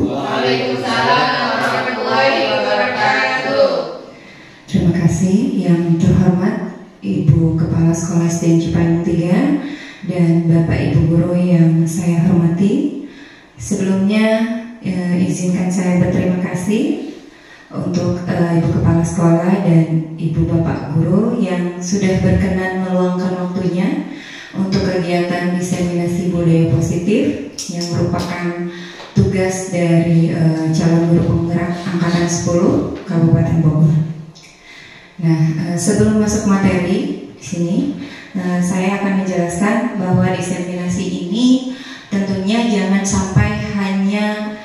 Waalaikumsalam warahmatullahi wabarakatuh. Terima kasih yang terhormat Ibu Kepala Sekolah SDN Cipayung 3 dan Bapak Ibu Guru yang saya hormati. Sebelumnya izinkan saya berterima kasih untuk Ibu Kepala Sekolah dan Ibu Bapak Guru yang sudah berkenan meluangkan waktunya untuk kegiatan diseminasi budaya positif yang merupakan tugas dari calon guru penggerak angkatan 10 Kabupaten Bogor. Nah, sebelum masuk materi di sini, saya akan menjelaskan bahwa diseminasi ini tentunya jangan sampai hanya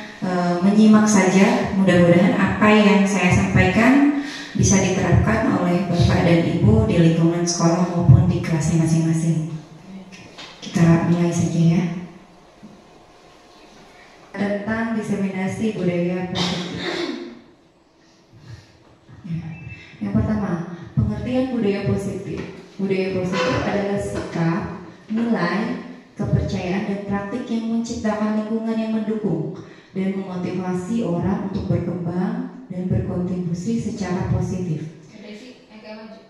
menyimak saja. Mudah-mudahan apa yang saya sampaikan bisa diterapkan oleh Bapak dan Ibu di lingkungan sekolah maupun di kelasnya masing-masing. Kita mulai saja ya. Tentang diseminasi budaya positif. Yang pertama, pengertian budaya positif. Budaya positif adalah sikap, nilai, kepercayaan dan praktik yang menciptakan lingkungan yang mendukung dan memotivasi orang untuk berkembang dan berkontribusi secara positif.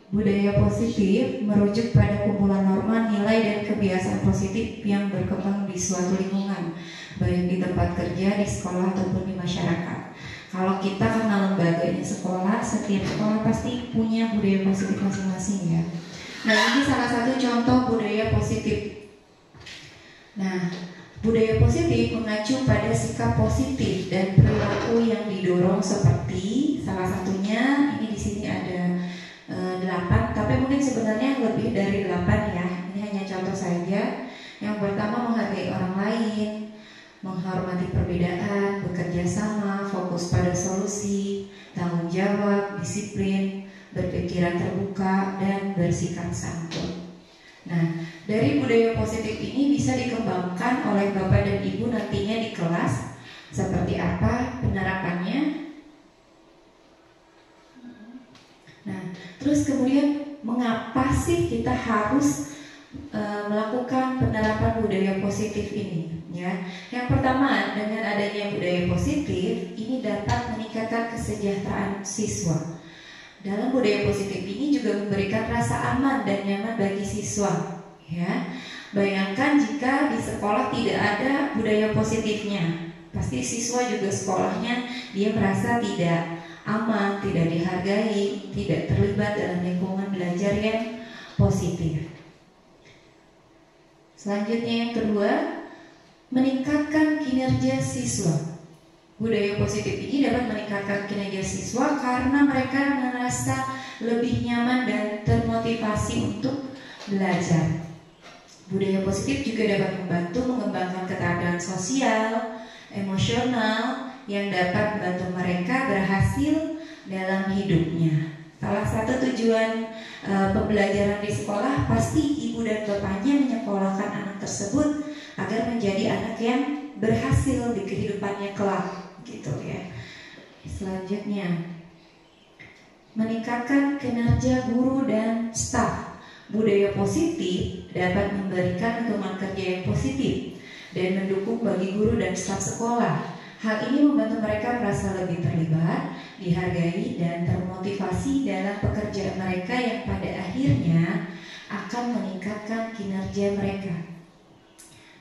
Budaya positif merujuk pada kumpulan norma, nilai, dan kebiasaan positif yang berkembang di suatu lingkungan, baik di tempat kerja, di sekolah, ataupun di masyarakat. Kalau kita karena lembaganya sekolah, setiap sekolah pasti punya budaya positif masing-masing ya. Nah, ini salah satu contoh budaya positif. Nah, budaya positif mengacu pada sikap positif dan perilaku yang didorong seperti salah satunya ini di sini ada 8, tapi mungkin sebenarnya lebih dari 8 ya. Ini hanya contoh saja. Yang pertama, menghargai orang lain, menghormati perbedaan, bekerja sama, fokus pada solusi, tanggung jawab, disiplin, berpikiran terbuka, dan bersikap santun. Nah, dari budaya positif ini bisa dikembangkan oleh Bapak dan Ibu nantinya di kelas. Seperti apa penerapannya? Nah, terus kemudian mengapa sih kita harus melakukan penerapan budaya positif ini? Ya, yang pertama, dengan adanya budaya positif ini dapat meningkatkan kesejahteraan siswa. Dalam budaya positif ini juga memberikan rasa aman dan nyaman bagi siswa. Ya, bayangkan jika di sekolah tidak ada budaya positifnya, pasti siswa juga sekolahnya dia merasa tidak aman, tidak dihargai, tidak terlibat dalam lingkungan belajar yang positif. Selanjutnya yang kedua, meningkatkan kinerja siswa. Budaya positif ini dapat meningkatkan kinerja siswa karena mereka merasa lebih nyaman dan termotivasi untuk belajar. Budaya positif juga dapat membantu mengembangkan keterampilan sosial, emosional, yang dapat membantu mereka berhasil dalam hidupnya. Salah satu tujuan pembelajaran di sekolah pasti ibu dan bapaknya menyekolahkan anak tersebut agar menjadi anak yang berhasil di kehidupannya kelak, gitu ya. Selanjutnya, meningkatkan kinerja guru dan staf. Budaya positif dapat memberikan lingkungan kerja yang positif dan mendukung bagi guru dan staf sekolah. Hal ini membantu mereka merasa lebih terlibat, dihargai, dan termotivasi dalam pekerjaan mereka yang pada akhirnya akan meningkatkan kinerja mereka.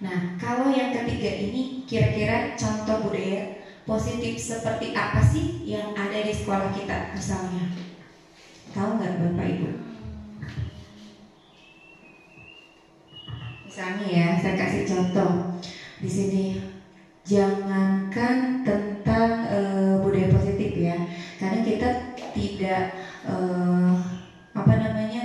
Nah, kalau yang ketiga ini kira-kira contoh budaya positif seperti apa sih yang ada di sekolah kita misalnya? Tahu nggak Bapak Ibu? Misalnya ya, saya kasih contoh di sini. Jangankan tentang budaya positif ya, karena kita tidak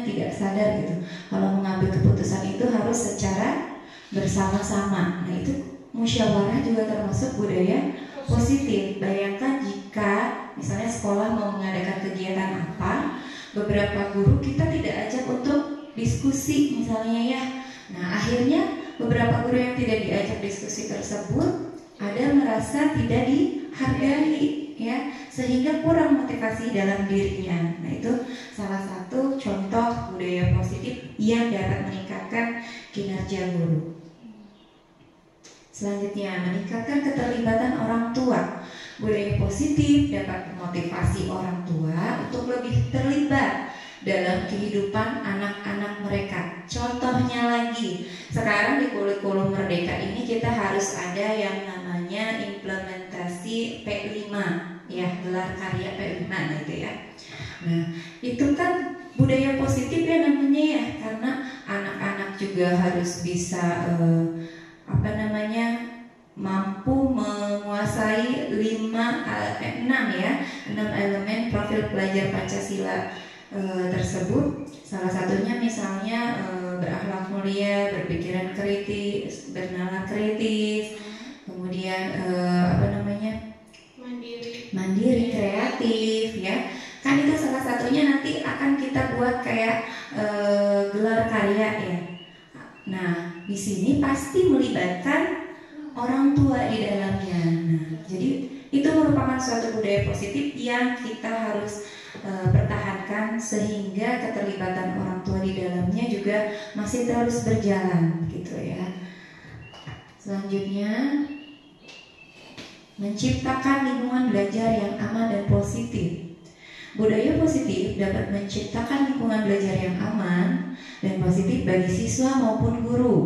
tidak sadar gitu. Kalau mengambil keputusan itu harus secara bersama-sama. Nah, itu musyawarah juga termasuk budaya positif. Bayangkan jika misalnya sekolah mau mengadakan kegiatan apa, beberapa guru kita tidak ajak untuk diskusi misalnya ya. Nah, akhirnya beberapa guru yang tidak diajak diskusi tersebut ada merasa tidak dihargai ya, sehingga kurang motivasi dalam dirinya. Nah, itu salah satu contoh budaya positif yang dapat meningkatkan kinerja guru. Selanjutnya, meningkatkan keterlibatan orang tua. Budaya positif dapat memotivasi orang tua untuk lebih terlibat dalam kehidupan anak-anak mereka. Contohnya lagi, sekarang di kurikulum Merdeka ini kita harus ada yang namanya implementasi P5, ya, gelar karya P5 gitu ya. Nah, itu kan budaya positif ya namanya ya, karena anak-anak juga harus bisa mampu menguasai 6 elemen profil pelajar Pancasila tersebut. Salah satunya misalnya berakhlak mulia, berpikiran kritis, bernalar kritis, kemudian mandiri, kreatif, ya. Kan itu salah satunya nanti akan kita buat kayak gelar karya ya. Nah, di sini pasti melibatkan orang tua di dalamnya. Nah, jadi itu merupakan suatu budaya positif yang kita harus pertahankan sehingga keterlibatan orang tua di dalamnya juga masih terus berjalan, gitu ya. Selanjutnya, menciptakan lingkungan belajar yang aman dan positif. Budaya positif dapat menciptakan lingkungan belajar yang aman dan positif bagi siswa maupun guru,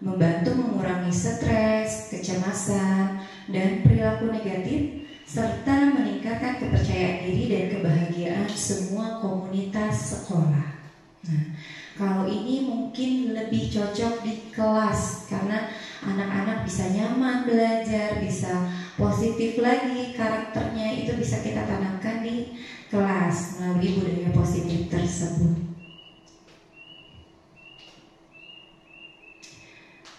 membantu mengurangi stres, kecemasan, dan perilaku negatif, serta meningkatkan kepercayaan diri dan kebahagiaan semua komunitas sekolah. Nah, kalau ini mungkin lebih cocok di kelas karena anak-anak bisa nyaman belajar, bisa positif lagi karakternya, itu bisa kita tanamkan di kelas melalui budaya positif tersebut.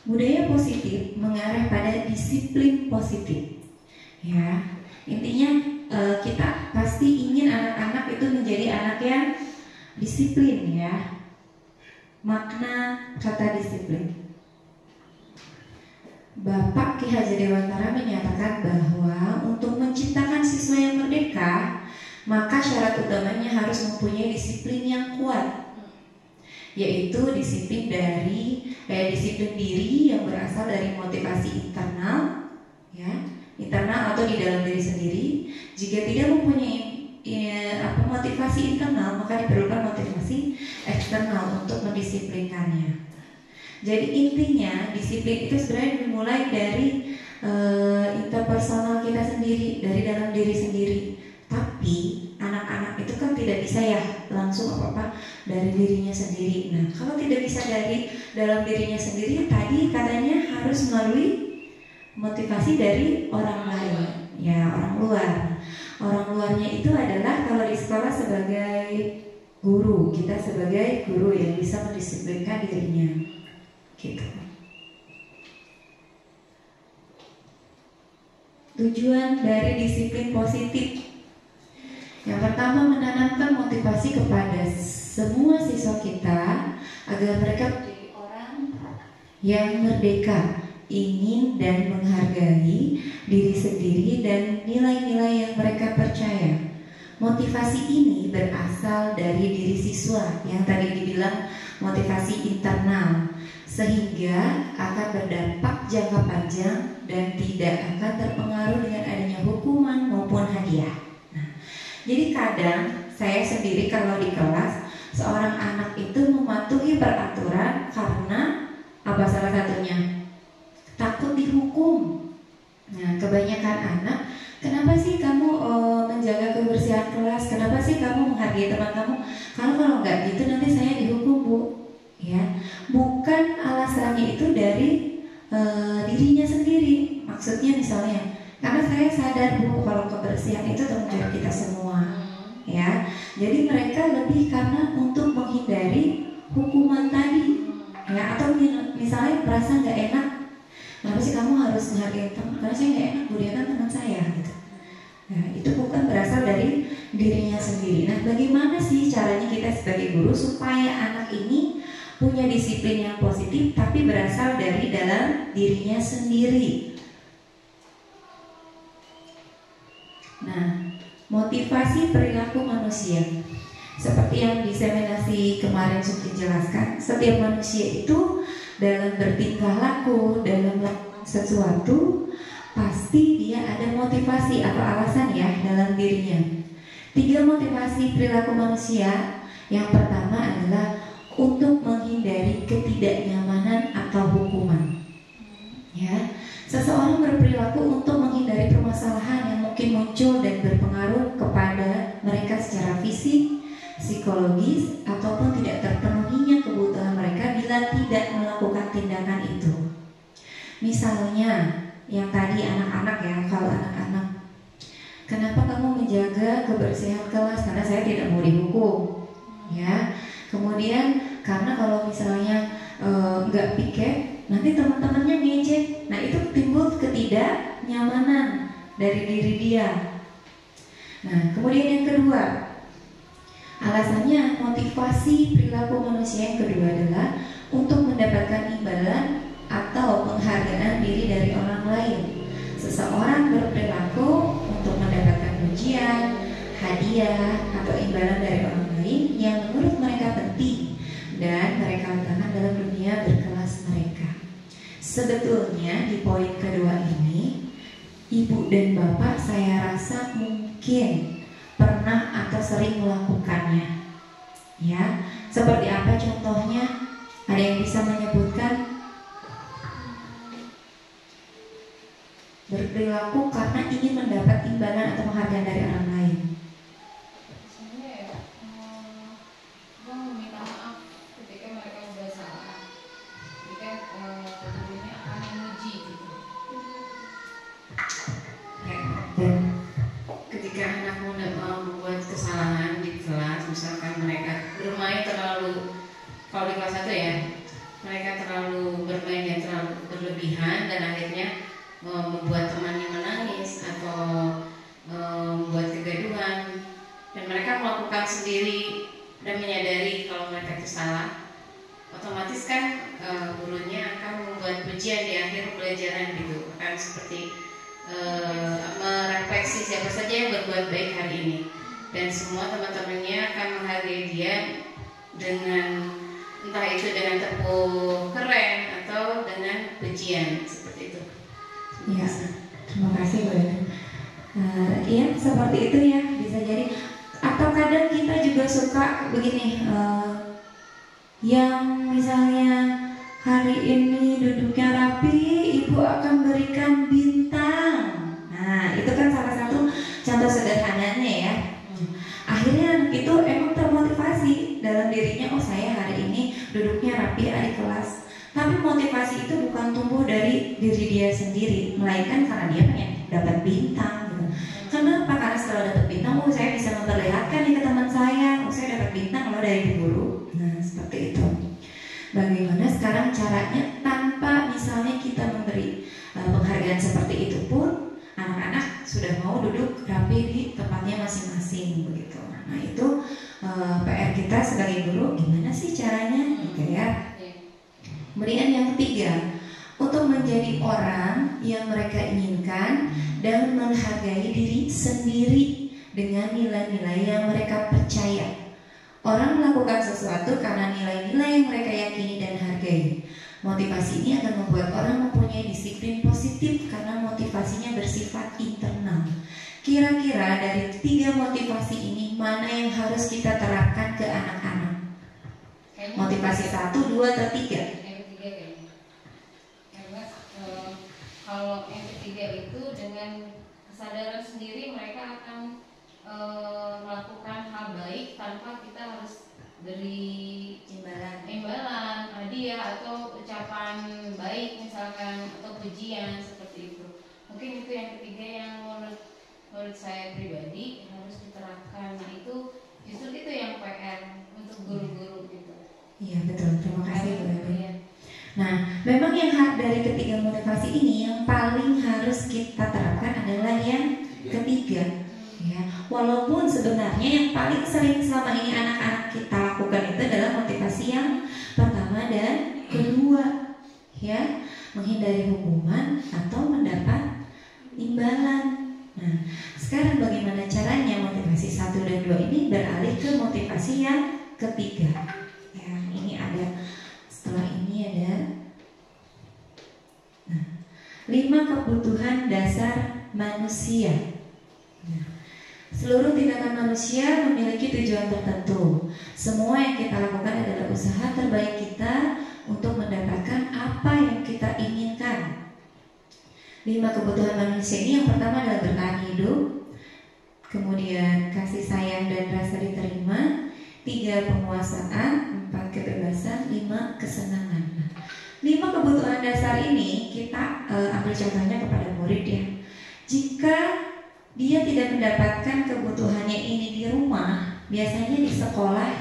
Budaya positif mengarah pada disiplin positif. Ya, intinya kita pasti ingin anak-anak itu menjadi anak yang disiplin ya. Makna kata disiplin. Bapak Ki Hajar Dewantara menyatakan bahwa untuk menciptakan siswa yang merdeka, maka syarat utamanya harus mempunyai disiplin yang kuat, yaitu disiplin diri yang berasal dari motivasi internal, ya, internal atau di dalam diri sendiri. Jika tidak mempunyai motivasi internal, maka diperlukan motivasi eksternal untuk mendisiplinkannya. Jadi intinya disiplin itu sebenarnya dimulai dari interpersonal kita sendiri, dari dalam diri sendiri. Tapi anak-anak itu kan tidak bisa ya langsung apa-apa dari dirinya sendiri. Nah, kalau tidak bisa dari dalam dirinya sendiri, tadi katanya harus melalui motivasi dari orang lain, ya, orang luar. Orang luarnya itu adalah kalau di sekolah sebagai guru, kita sebagai guru yang bisa mendisiplinkan dirinya, gitu. Tujuan dari disiplin positif. Yang pertama, menanamkan motivasi kepada semua siswa kita agar mereka menjadi orang yang merdeka, ingin dan menghargai diri sendiri dan nilai-nilai yang mereka percaya. Motivasi ini berasal dari diri siswa yang tadi dibilang motivasi internal, sehingga akan berdampak jangka panjang dan tidak akan terpengaruh dengan adanya hukuman maupun hadiah. Jadi kadang saya sendiri kalau di kelas, seorang anak itu mematuhi peraturan karena apa, salah satunya takut dihukum. Nah, kebanyakan anak, kenapa sih kamu menjaga kebersihan kelas? Kenapa sih kamu menghargai teman kamu? Kalau nggak gitu nanti saya dihukum, Bu. Ya, bukan alasannya itu dari dirinya sendiri. Maksudnya misalnya, karena saya sadar, Bu, kalau kebersihan itu tanggung jawab kita semua, ya. Jadi mereka lebih karena untuk menghindari hukuman tadi, ya. Atau misalnya merasa nggak enak, kenapa sih kamu harus menghargai teman? Karena saya nggak enak, Bu, dia kan teman saya, gitu. Nah, itu bukan berasal dari dirinya sendiri. Nah, bagaimana sih caranya kita sebagai guru supaya anak ini punya disiplin yang positif tapi berasal dari dalam dirinya sendiri? Nah, motivasi perilaku manusia. Seperti yang diseminasi kemarin sudah dijelaskan, setiap manusia itu dalam bertingkah laku, dalam melakukan sesuatu, pasti dia ada motivasi atau alasan ya dalam dirinya. 3 motivasi perilaku manusia. Yang pertama adalah untuk menghindari ketidaknyamanan atau hukuman. Ya, seseorang berperilaku untuk menghindari permasalahan yang mungkin muncul dan berpengaruh kepada mereka secara fisik, psikologis, ataupun tidak terpenuhinya kebutuhan mereka bila tidak melakukan tindakan itu. Misalnya, yang tadi anak-anak ya, kalau anak-anak, kenapa kamu menjaga kebersihan kelas? Karena saya tidak mau dihukum, ya. Kemudian karena kalau misalnya nggak piket, nanti teman-temannya ngejek. Nah itu timbul ketidaknyamanan dari diri dia. Nah kemudian yang kedua, alasannya motivasi perilaku manusia yang kedua adalah untuk mendapatkan imbalan atau penghargaan diri dari orang lain. Seseorang berperilaku untuk mendapatkan pujian, hadiah, atau imbalan dari orang lain yang menurut mereka penting dan mereka letakkan dalam dunia berkelas mereka. Sebetulnya di poin kedua ini, ibu dan bapak saya rasa mungkin pernah atau sering melakukannya. Ya, seperti apa contohnya? Ada yang bisa menyebutkan? Berperilaku karena ingin mendapat imbalan atau penghargaan dari orang lain. Dan ketika anak muda membuat kesalahan di kelas, misalkan mereka bermain terlalu, kalau di kelas 1 ya, mereka terlalu bermain yang terlalu berlebihan dan akhirnya membuat temannya menangis atau membuat kegaduhan, dan mereka melakukan sendiri dan menyadari kalau mereka itu salah, otomatis kan gurunya akan membuat pujian di akhir pelajaran gitu, akan seperti merefleksi siapa saja yang berbuat baik hari ini, dan semua teman-temannya akan menghargai dia dengan entah itu dengan tepuk keren atau dengan pujian seperti itu. Ya, terima kasih Bu. Ya seperti itu ya, bisa jadi. Atau kadang kita juga suka begini, yang misalnya hari ini duduknya rapi, ibu akan berikan bintang. Nah itu kan salah satu contoh sederhananya ya. Akhirnya itu emang termotivasi dalam dirinya, oh saya hari ini duduknya rapi di kelas. Tapi motivasi itu bukan tumbuh dari diri dia sendiri, melainkan karena dia pengen dapat bintang gitu. Kenapa? Karena setelah dapat bintang, oh saya bisa memperlihatkan nih ke teman saya, oh saya dapat bintang loh dari guru. Nah seperti itu. Bagaimana sekarang caranya tanpa misalnya kita memberi penghargaan seperti itu pun anak-anak sudah mau duduk rapi di tempatnya masing-masing begitu. Nah itu PR kita sebagai guru, gimana sih caranya gitu ya. Kemudian yang ketiga, untuk menjadi orang yang mereka inginkan dan menghargai diri sendiri dengan nilai-nilai yang mereka percaya. Orang melakukan sesuatu karena nilai-nilai yang mereka yakini dan hargai. Motivasi ini akan membuat orang mempunyai disiplin positif karena motivasinya bersifat internal. Kira-kira dari 3 motivasi ini mana yang harus kita terapkan ke anak-anak? Motivasi 1, 2, atau 3? Yang ketiga kayaknya. Karena kalau yang ketiga itu dengan kesadaran sendiri mereka akan melakukan hal baik tanpa kita harus beri imbalan, hadiah atau ucapan baik misalkan atau pujian seperti itu. Mungkin itu yang ketiga yang menurut saya pribadi harus diterapkan. Nah itu justru itu yang PR untuk guru-guru gitu. Iya betul, terima kasih Bu Evi. Nah, memang yang dari ketiga motivasi ini yang paling harus kita terapkan adalah yang ketiga. Ya, walaupun sebenarnya yang paling sering selama ini anak-anak kita lakukan itu adalah motivasi yang pertama dan kedua, ya, menghindari hukuman atau mendapat imbalan. Nah, sekarang bagaimana caranya motivasi 1 dan 2 ini beralih ke motivasi yang ketiga? Ya, ini ada setelah ini ada. Nah, 5 kebutuhan dasar manusia. Seluruh tindakan manusia memiliki tujuan tertentu. Semua yang kita lakukan adalah usaha terbaik kita untuk mendapatkan apa yang kita inginkan. 5 kebutuhan manusia ini, yang pertama adalah bertahan hidup, kemudian kasih sayang dan rasa diterima, 3 penguasaan, 4 kebebasan, 5 kesenangan. 5 kebutuhan dasar ini kita ambil contohnya kepada murid ya. Jika dia tidak mendapatkan kebutuhannya ini di rumah, biasanya di sekolah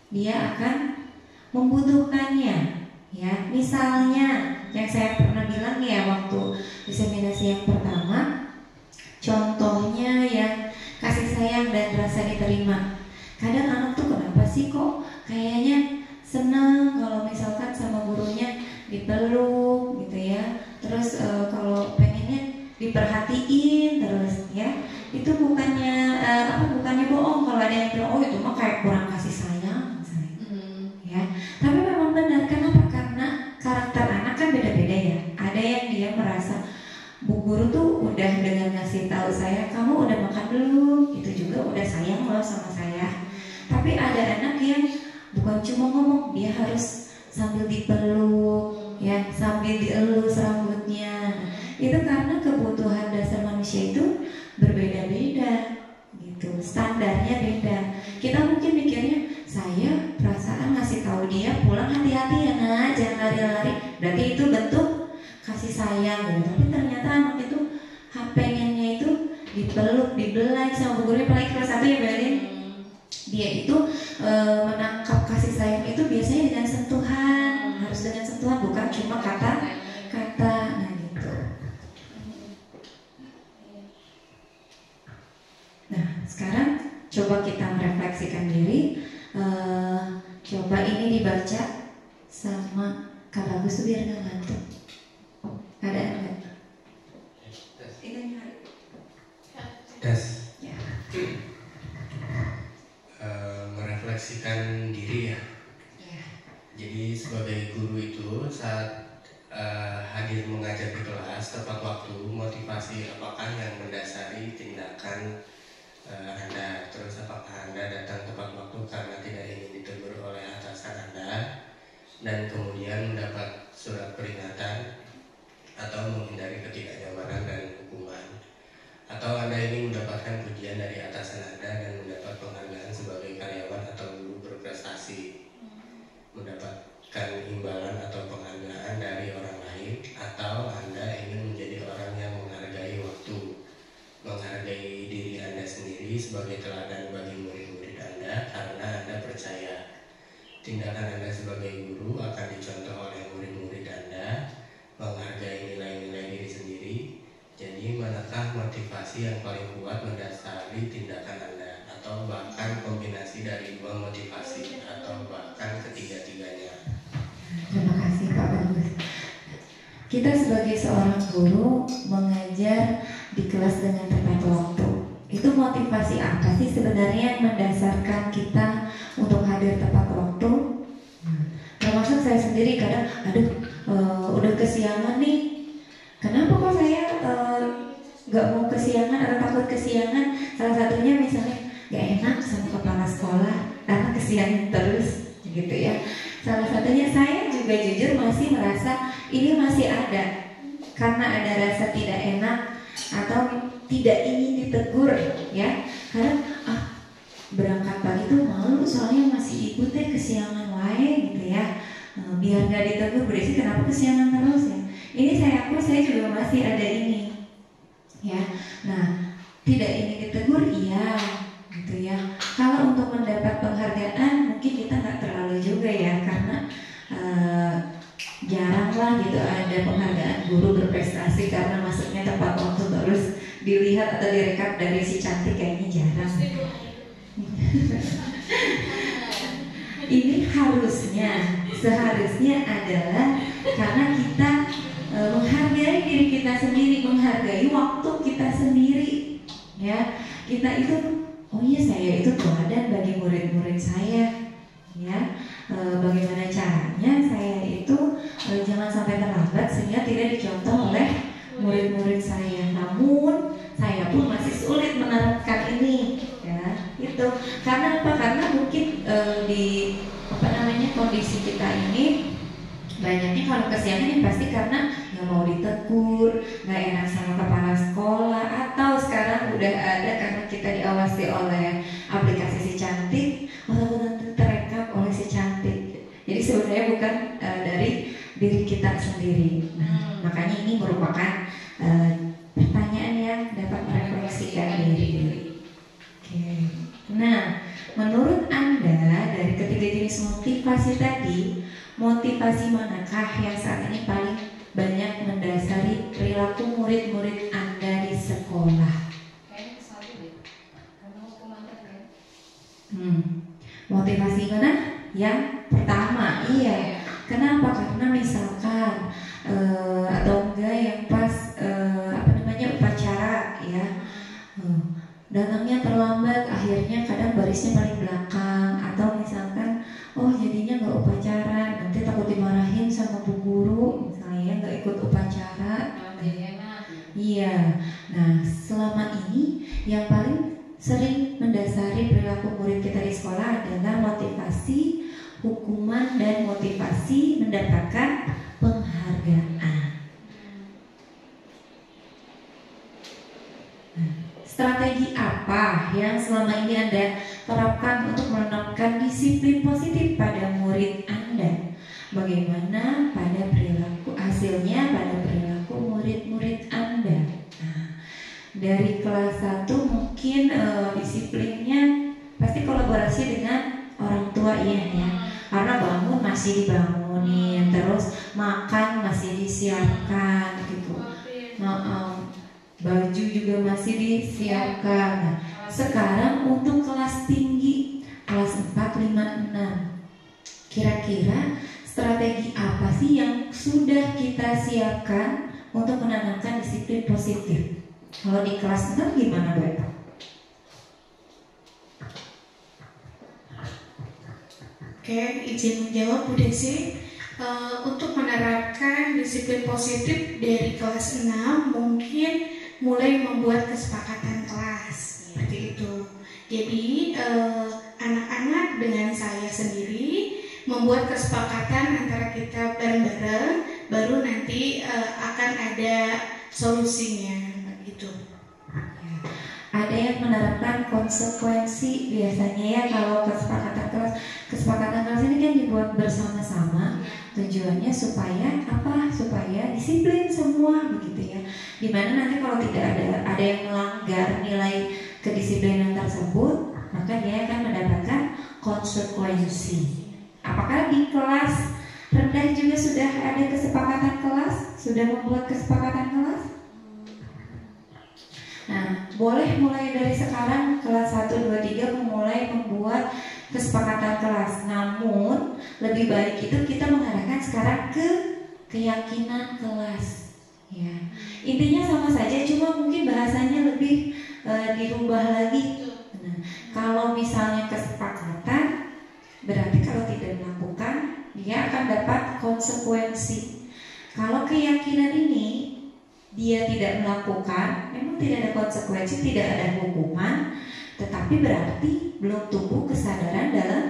dia akan membutuhkannya. Ya, misalnya yang saya pernah bilang ya waktu diseminasi yang pertama, contohnya yang kasih sayang dan rasa diterima. Kadang anak tuh kenapa sih kok kayaknya senang kalau misalkan sama gurunya dipeluk gitu ya. Terus kalau pengennya diperhatiin terus ya, itu bukannya bukannya bohong kalau ada yang bilang oh itu mah kayak kurang kasih sayang misalnya. Ya, tapi memang benar. Kenapa? Karena karakter anak kan beda-beda ya. Ada yang dia merasa bu guru tuh udah dengan ngasih tahu saya kamu udah makan belum, itu juga udah sayang loh sama saya. Tapi ada anak yang bukan cuma ngomong, dia harus sambil dipeluk ya, sambil dielus rambutnya. Itu karena kebutuhan dasar manusia itu berbeda-beda gitu, standarnya beda. Kita mungkin mikirnya saya perasaan ngasih tahu dia pulang hati-hati ya nak, jangan lari-lari, berarti itu bentuk kasih sayang gitu. Tapi ternyata anak itu pengennya itu dipeluk, dibelai sama bu gurunya, apalagi kelas 1 ya Belin. Dia itu menangkap kasih sayang itu biasanya dengan sentuhan, harus dengan sentuhan, bukan cuma kata-kata. Nah gitu. Nah sekarang coba kita merefleksikan diri. Coba ini dibaca sama Kak Bagus tuh biar nggak ngantuk. Ada enggak? Tes. Ya. Merefleksikan diri ya. Jadi sebagai guru itu saat hadir mengajar di kelas tepat waktu, motivasi apakah yang mendasari tindakan Anda? Terus apakah Anda datang tepat waktu karena tidak ingin ditegur oleh atasan Anda dan kemudian mendapat surat peringatan atau menghindari ketidaknyamanan dan hukuman, atau Anda ingin mendapatkan pujian dari atasan Anda dan mendapat penghargaan sebagai karyawan atau guru berprestasi, mendapatkan imbalan atau penghargaan dari orang lain, atau Anda ingin menjadi orang yang menghargai waktu, menghargai diri Anda sendiri sebagai teladan bagi murid-murid Anda karena Anda percaya tindakan Anda sebagai guru akan dicontoh oleh murid-murid Anda, menghargai nilai-nilai diri sendiri. Jadi manakah motivasi yang paling kuat mendasari tindakan Anda, atau bahkan kombinasi dari 2 motivasi, atau bahkan ketiga-tiganya? Terima kasih Pak Bagus. Kita sebagai seorang guru mengajar di kelas dengan tepat waktu. Itu motivasi apa sih sebenarnya yang mendasarkan kita untuk hadir tepat waktu? Termasuk saya sendiri kadang, udah kesiangan nih. Kenapa kok saya gak mau kesiangan atau takut kesiangan? Salah satunya misalnya gak enak sama kepala sekolah karena kesiangan terus gitu ya. Salah satunya saya juga jujur masih merasa ini masih ada karena ada rasa tidak enak atau tidak ingin ditegur ya. Karena berangkat pagi tuh malu soalnya masih ikut kesiangan wae gitu ya. Biar gak ditegur berarti kenapa kesiangan terus ya. Ini saya juga masih ada ini ya. Nah tidak ingin ditegur iya gitu ya. Kalau untuk mendapat penghargaan mungkin kita nggak terlalu juga ya, karena jarang lah gitu ada penghargaan guru berprestasi karena masuknya tepat waktu terus dilihat atau direkap dari si cantik, kayaknya jarang. Ini seharusnya adalah karena kita menghargai diri kita sendiri, menghargai waktu kita sendiri ya. Kita itu oh iya saya itu teladan bagi murid-murid saya ya. Bagaimana caranya saya itu jangan sampai terlambat sehingga tidak dicontoh oleh menerapkan ini ya itu karena apa karena mungkin di kondisi kita ini banyaknya kalau kesiangan ya pasti karena nggak mau ditegur, nggak enak sama kepala sekolah, atau sekarang udah ada karena kita diawasi oleh aplikasi Si Cantik, walaupun terekam oleh Si Cantik. Jadi sebenarnya bukan dari diri kita sendiri. Nah, makanya ini merupakan pertanyaan yang dapat merefleksikan diri. Oke. Nah, menurut Anda dari ketiga jenis motivasi tadi, motivasi manakah yang saat ini paling banyak mendasari perilaku murid-murid Anda di sekolah? Motivasi mana? Yang pertama, iya. Kenapa? Karena misalkan atau enggak yang pas upacara ya, datangnya terlambat, akhirnya kadang barisnya paling belakang, atau misalkan oh jadinya nggak upacara, nanti takut dimarahin sama bu guru, misalnya nggak ikut upacara. Iya. Nah, selama ini yang paling sering mendasari perilaku murid kita di sekolah adalah motivasi hukuman dan motivasi mendapatkan penghargaan. Strategi apa yang selama ini Anda terapkan untuk menanamkan disiplin positif pada murid Anda? Bagaimana pada perilaku hasilnya pada perilaku murid-murid Anda? Nah, dari kelas 1 mungkin disiplinnya pasti kolaborasi dengan orang tua ya. Karena bangun masih dibangunin, terus makan masih disiapkan gitu. Baju juga masih disiapkan. Nah, sekarang untuk kelas tinggi, kelas 4, 5, 6, kira-kira strategi apa sih yang sudah kita siapkan untuk menanamkan disiplin positif? Kalau di kelas 6 gimana Bapak? Oke, izin menjawab Bu Desi. Untuk menerapkan disiplin positif dari kelas 6 mungkin mulai membuat kesepakatan kelas seperti itu. Jadi anak-anak dengan saya sendiri membuat kesepakatan antara kita bareng-bareng, baru nanti akan ada solusinya begitu. Ada yang menerapkan konsekuensi biasanya ya kalau kesepakatan kelas ini kan dibuat bersama-sama. Tujuannya supaya apa? Supaya disiplin semua begitu ya. Dimana nanti kalau tidak ada yang melanggar nilai kedisiplinan tersebut, maka dia akan mendapatkan konsekuensi. Apakah di kelas rendah juga sudah ada kesepakatan kelas? Sudah membuat kesepakatan kelas? Nah, boleh mulai dari sekarang kelas 1, 2, 3 memulai membuat kesepakatan kelas. Namun lebih baik itu kita mengarahkan sekarang ke keyakinan kelas. Ya, intinya sama saja, cuma mungkin bahasanya lebih dirubah lagi. Nah, kalau misalnya kesepakatan, berarti kalau tidak melakukan, dia akan dapat konsekuensi. Kalau keyakinan ini dia tidak melakukan, memang tidak ada konsekuensi, tidak ada hukuman, tetapi berarti belum tumbuh kesadaran dalam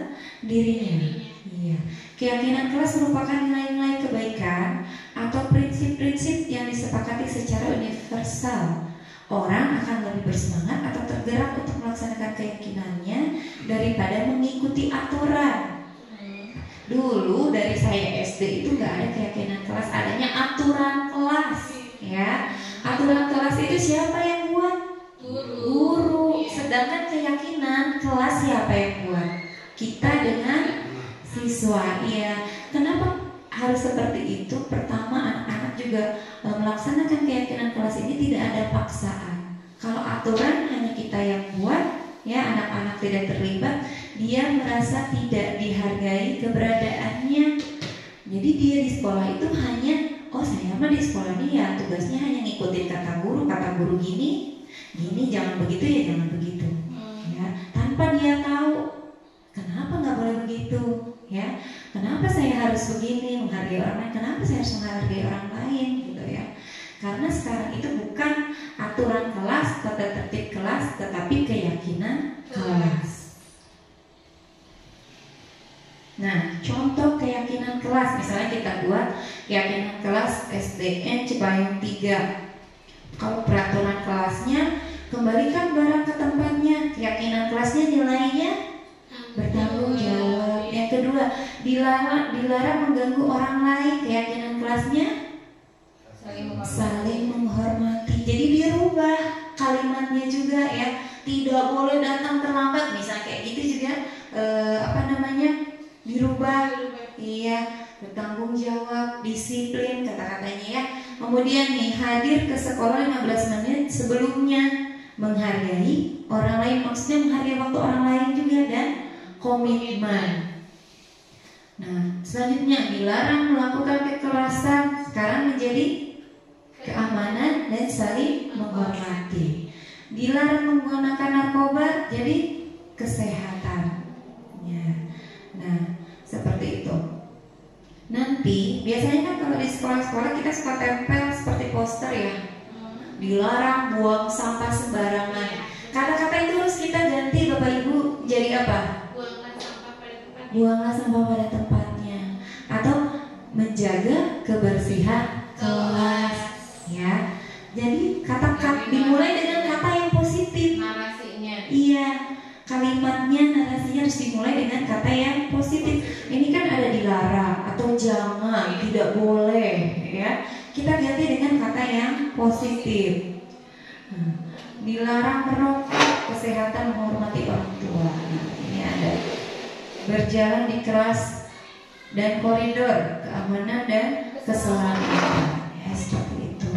dirinya. Iya. Keyakinan kelas merupakan nilai-nilai kebaikan atau prinsip-prinsip yang disepakati secara universal. Orang akan lebih bersemangat atau tergerak untuk melaksanakan keyakinannya daripada mengikuti aturan. Dulu dari saya SD itu nggak ada keyakinan kelas, adanya aturan kelas. Ya, aturan kelas itu siapa yang buat? Guru. Sedangkan keyakinan kelas siapa yang buat? Kita dengan siswa. Ya, kenapa harus seperti itu? Pertama, anak-anak juga melaksanakan keyakinan kelas ini tidak ada paksaan. Kalau aturan hanya kita yang buat, ya anak-anak tidak terlibat, dia merasa tidak dihargai keberadaannya. Jadi dia di sekolah itu hanya oh saya mah di sekolah ini ya tugasnya hanya ngikutin kata guru gini, jangan begitu ya jangan begitu, ya tanpa dia tahu kenapa nggak boleh begitu, ya kenapa saya harus begini menghargai orang lain, kenapa saya harus menghargai orang lain gitu ya. Karena sekarang itu bukan aturan kelas, tata tertib kelas, tetapi Nah, contoh keyakinan kelas, misalnya kita buat keyakinan kelas SDN Cipayung 3. Kalau peraturan kelasnya, kembalikan barang ke tempatnya. Keyakinan kelasnya nilainya bertanggung jawab. Yang kedua, dilarang mengganggu orang lain. Keyakinan kelasnya saling menghormati. Jadi dirubah kalimatnya juga ya. Tidak boleh datang terlambat, misalnya kayak gitu juga. Dirubah. Iya, bertanggung jawab, disiplin kata-katanya ya. Kemudian nih, hadir ke sekolah 15 menit sebelumnya, menghargai orang lain, maksudnya menghargai waktu orang lain juga, dan komitmen. Nah, selanjutnya dilarang melakukan kekerasan, sekarang menjadi keamanan dan saling menghormati. Dilarang menggunakan narkoba, jadi kesehatan. Ya. Nah, seperti itu. Nanti biasanya kan kalau di sekolah-sekolah kita suka tempel seperti poster ya. Dilarang buang sampah sembarangan. Kata-kata itu harus kita ganti Bapak Ibu jadi apa? Buanglah sampah pada tempatnya. Atau menjaga kebersihan kelas ya. Jadi kata-kata dimulai dengan kata yang positif. Narasinya. Iya. Kalimatnya, narasinya harus dimulai dengan kata yang positif. Ini kan ada dilarang atau jangan, tidak boleh, ya. Kita ganti dengan kata yang positif. Dilarang merokok, kesehatan, menghormati orang tua. Nah, ini ada. Berjalan di kelas dan koridor, keamanan dan keselamatan. Ya, seperti itu.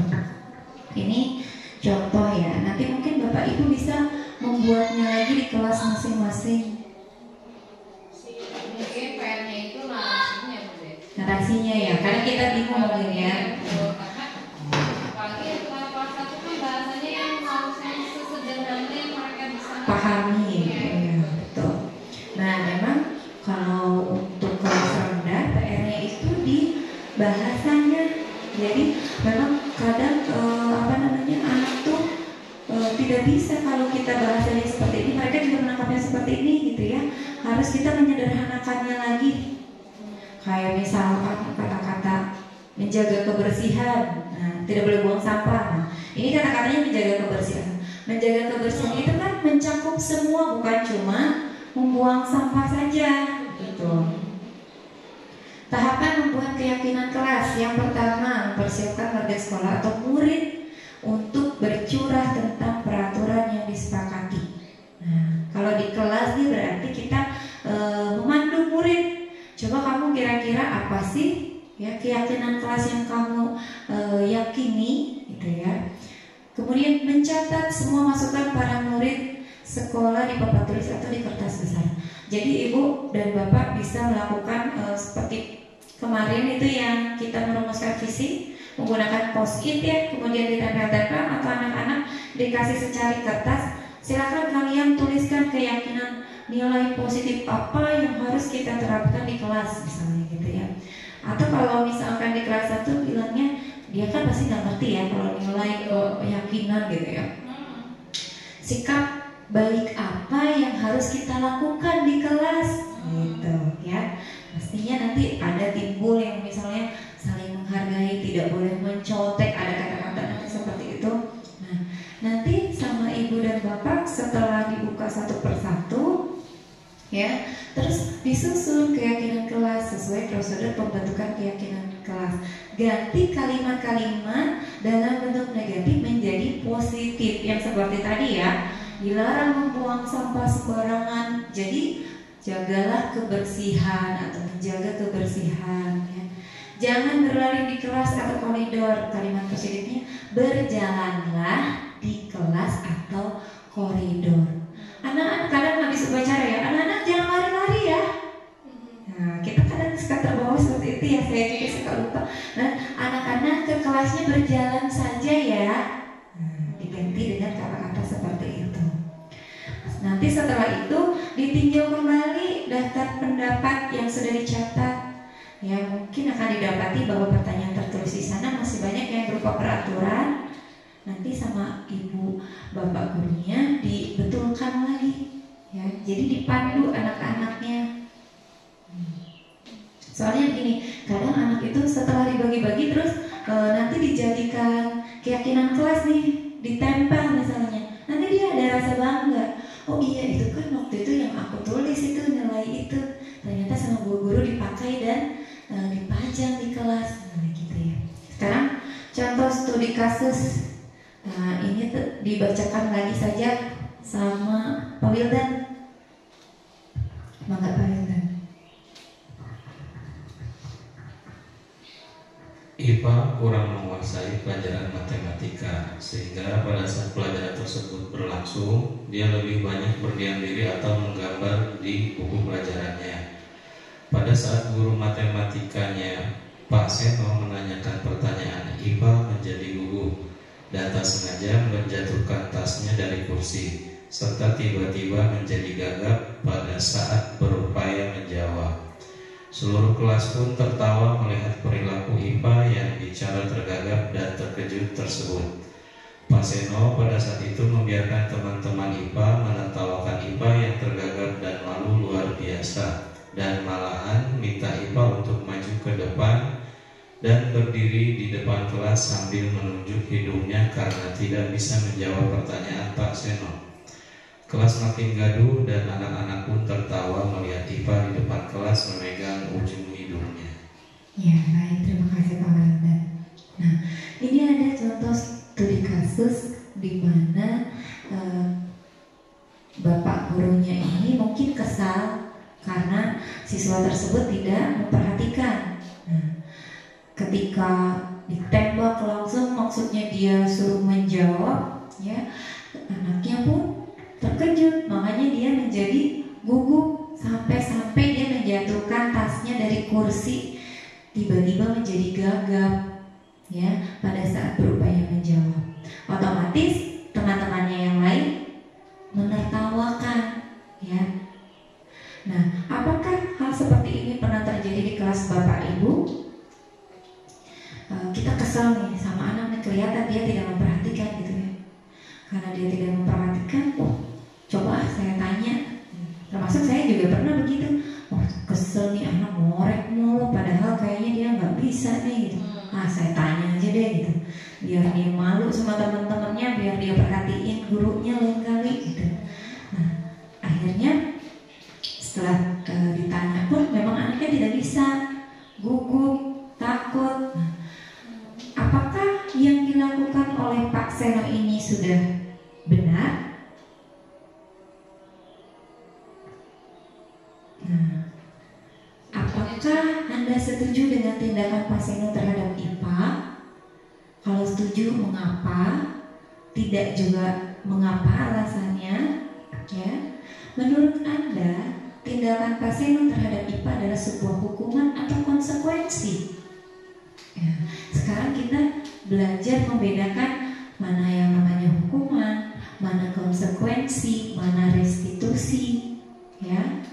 Ini contoh ya. Nanti mungkin Bapak Ibu bisa membuatnya lagi di kelas masing-masing. Mungkin PR-nya itu narasinya, Bu. Narasinya ya, karena kita bingung mungkin ya. Apalagi kelas 1 kan bahasanya yang harusnya sesederhana yang mereka bisa Pahami, ya, betul. Nah, memang kalau untuk kelas rendah PR-nya itu di bahasanya. Jadi memang kadang anak tuh tidak bisa kalau kita bahasanya seperti ini, mereka juga menangkapnya seperti ini gitu ya. Harus kita menyederhanakannya lagi. Kayak misalkan kata-kata menjaga kebersihan, nah, tidak boleh buang sampah. Nah, ini kata-katanya menjaga kebersihan. Menjaga kebersihan itu kan mencakup semua, bukan cuma membuang sampah saja gitu. Tahapan membuat keyakinan kelas. Yang pertama, mempersiapkan warga sekolah atau murid untuk bercurah tentang peraturan yang disepakati. Nah, kalau di kelas nih berarti kita memandu murid. Coba kamu kira-kira apa sih ya keyakinan kelas yang kamu yakini, gitu ya. Kemudian mencatat semua masukan para murid sekolah di papan tulis atau di kertas besar. Jadi Ibu dan Bapak bisa melakukan seperti kemarin itu yang kita merumuskan visi menggunakan post-it ya, kemudian ditempel-tempel atau anak-anak dikasih secari kertas. Silakan kalian tuliskan keyakinan nilai positif apa yang harus kita terapkan di kelas misalnya gitu ya. Atau kalau misalkan di kelas 1 bilangnya dia kan pasti nggak ngerti ya kalau nilai keyakinan gitu ya. Sikap baik apa yang harus kita lakukan di kelas gitu ya. Pastinya nanti ada timbul yang misalnya saling menghargai, tidak boleh mencontek, ada kata-kata nanti seperti itu. Nah, nanti sama Ibu dan Bapak setelah dibuka satu persatu ya, terus disusun keyakinan kelas sesuai prosedur pembentukan keyakinan kelas. Ganti kalimat-kalimat dalam bentuk negatif menjadi positif yang seperti tadi ya. Dilarang membuang sampah sembarangan. Jadi jagalah kebersihan atau menjaga kebersihan ya. Jangan berlari di kelas atau koridor. Kalimat positifnya berjalanlah di kelas atau koridor. Anak-anak kadang habis upacara ya, anak-anak jangan lari-lari ya. Nah, kita kadang suka terbawa seperti itu ya, saya juga suka lupa. Nah, anak-anak ke kelasnya berjalan saja ya. Nah, diganti dengan kata-kata seperti itu. Nanti setelah itu ditinjau kembali daftar pendapat yang sudah dicatat. Ya, mungkin akan didapati bahwa pertanyaan tertulis di sana masih banyak yang berupa peraturan. Nanti sama ibu bapak gurunya dibetulkan lagi. Ya, jadi dipandu anak-anaknya. itu setelah dibagi-bagi terus nanti dijadikan keyakinan kelas nih, ditempel misalnya, nanti dia ada rasa bangga. Oh iya, itu kan waktu itu yang aku tulis itu nilai itu ternyata sama guru-guru dipakai dan dipajang di kelas, gitu ya. Sekarang contoh studi kasus, ini dibacakan lagi saja sama Pak Wildan. Mangga Pak Wildan. IPA kurang menguasai pelajaran matematika, sehingga pada saat pelajaran tersebut berlangsung, dia lebih banyak berdiam diri atau menggambar di buku pelajarannya. Pada saat guru matematikanya, Pak Seno, menanyakan pertanyaan, IPA menjadi gugup dan tak sengaja menjatuhkan tasnya dari kursi, serta tiba-tiba menjadi gagap pada saat berupaya menjawab. Seluruh kelas pun tertawa melihat perilaku IPA yang bicara tergagap dan terkejut tersebut. Pak Seno pada saat itu membiarkan teman-teman IPA menertawakan IPA yang tergagap dan malu luar biasa, dan malahan minta IPA untuk maju ke depan dan berdiri di depan kelas sambil menunjuk hidungnya karena tidak bisa menjawab pertanyaan Pak Seno. Kelas makin gaduh dan anak-anak pun tertawa melihat IPA di depan kelas memegang ujung hidungnya. Ya, baik, terima kasih Pak Wildan. Nah, ini ada contoh studi kasus di mana bapak gurunya ini mungkin kesal karena siswa tersebut tidak memperhatikan. Nah, ketika ditembak langsung, maksudnya dia suruh menjawab, ya, anaknya pun terkejut, makanya dia menjadi gugup sampai dia menjatuhkan tasnya dari kursi, tiba-tiba menjadi gagap, ya, pada saat berupaya menjawab. Otomatis teman-temannya yang lain menertawakan, ya. Nah, apakah hal seperti ini pernah terjadi di kelas Bapak Ibu? Kita kesal nih sama anak nih, kelihatan dia tidak memperhatikan gitu ya. Karena dia tidak memperhatikan, coba saya tanya, termasuk saya juga pernah begitu. Kesel nih anak ngorek mulu, padahal kayaknya dia nggak bisa nih gitu. Saya tanya aja deh gitu, biar dia malu sama teman-temannya, biar dia perhatiin gurunya lain kali gitu. Nah, akhirnya setelah ditanya pun memang anaknya tidak bisa, gugup, takut. Nah, apakah yang dilakukan oleh Pak Seno ini sudah benar? Nah, apakah Anda setuju dengan tindakan Pak Seno terhadap IPA? Kalau setuju, mengapa? Tidak juga mengapa alasannya? Ya, menurut Anda tindakan Pak Seno terhadap IPA adalah sebuah hukuman atau konsekuensi? Ya, sekarang kita belajar membedakan mana yang namanya hukuman, mana konsekuensi, mana restitusi, ya.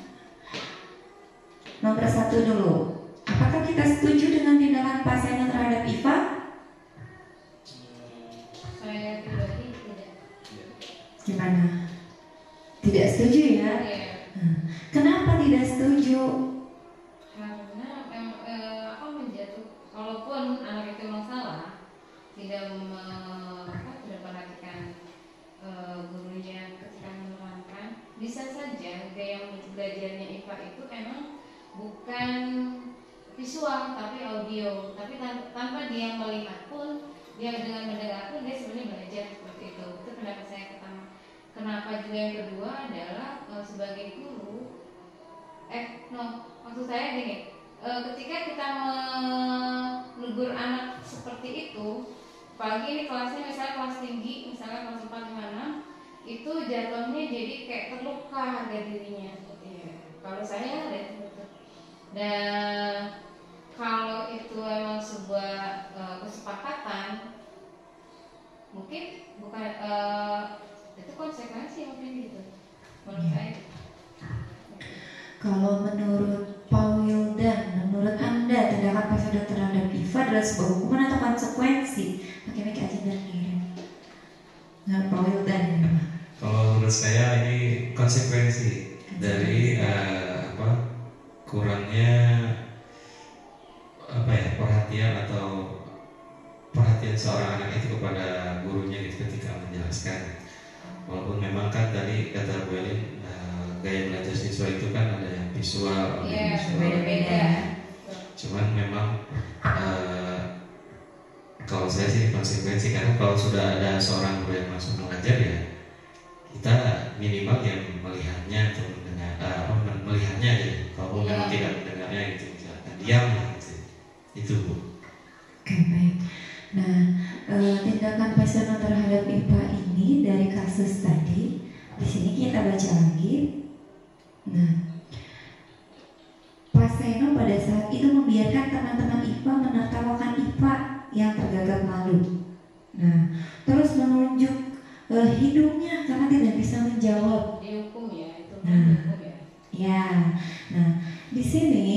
Nomor 1 dulu, apakah kita setuju dengan tindakan Pak Seno terhadap IPA? Saya pribadi tidak. Gimana? Tidak setuju ya? Kenapa tidak setuju? Karena apa kalaupun anak itu memang salah, tidak memperhatikan gurunya ketika menerangkan, bisa saja gaya belajarnya IPA itu emang bukan visual tapi audio, tapi tanpa dia melihat pun, dia dengan mendengar pun dia sebenarnya belajar seperti itu. Itu pendapat saya pertama. Kenapa juga yang kedua adalah sebagai guru, maksud saya gini, ketika kita menegur anak seperti itu, apalagi ini kelasnya misalnya kelas tinggi, misalnya kelas 4, 5, 6, itu jatuhnya jadi kayak terluka harga dirinya. Kalau saya ada seperti itu. Dan kalau itu memang sebuah kesepakatan, mungkin bukan itu konsekuensi mungkin gitu. Menurut saya. Kalau menurut Pak Wildan, menurut Anda tindakan Pak Seno terhadap IPA adalah sebuah hukuman atau konsekuensi? Pakai mic aja dan Nah, Pak Wildan ini. Kalau menurut saya ini konsekuensi dari kurangnya perhatian atau perhatian seorang anak itu kepada gurunya gitu ketika menjelaskan. Walaupun memang kan tadi kata Bu Elin, gaya belajar siswa itu kan ada yang visual, ada yang beda-beda. Cuman memang kalau saya sih konsekuensi, karena kalau sudah ada seorang guru yang langsung mengajar ya kita minimal yang melihatnya atau mendengar, melihatnya aja. Kalau memang tidak mendengarnya gitu, misalkan diam gitu. Itu Bu. Oke, baik. Nah, tindakan personal terhadap IPA ini dari kasus tadi, di sini kita baca lagi. Nah, Pak Seno pada saat itu membiarkan teman-teman IPA menertawakan IPA yang tergagap malu. Nah, terus menunjuk hidungnya karena tidak bisa menjawab. Dihukum ya, itu Nah, dihukum ya. Ya, nah di sini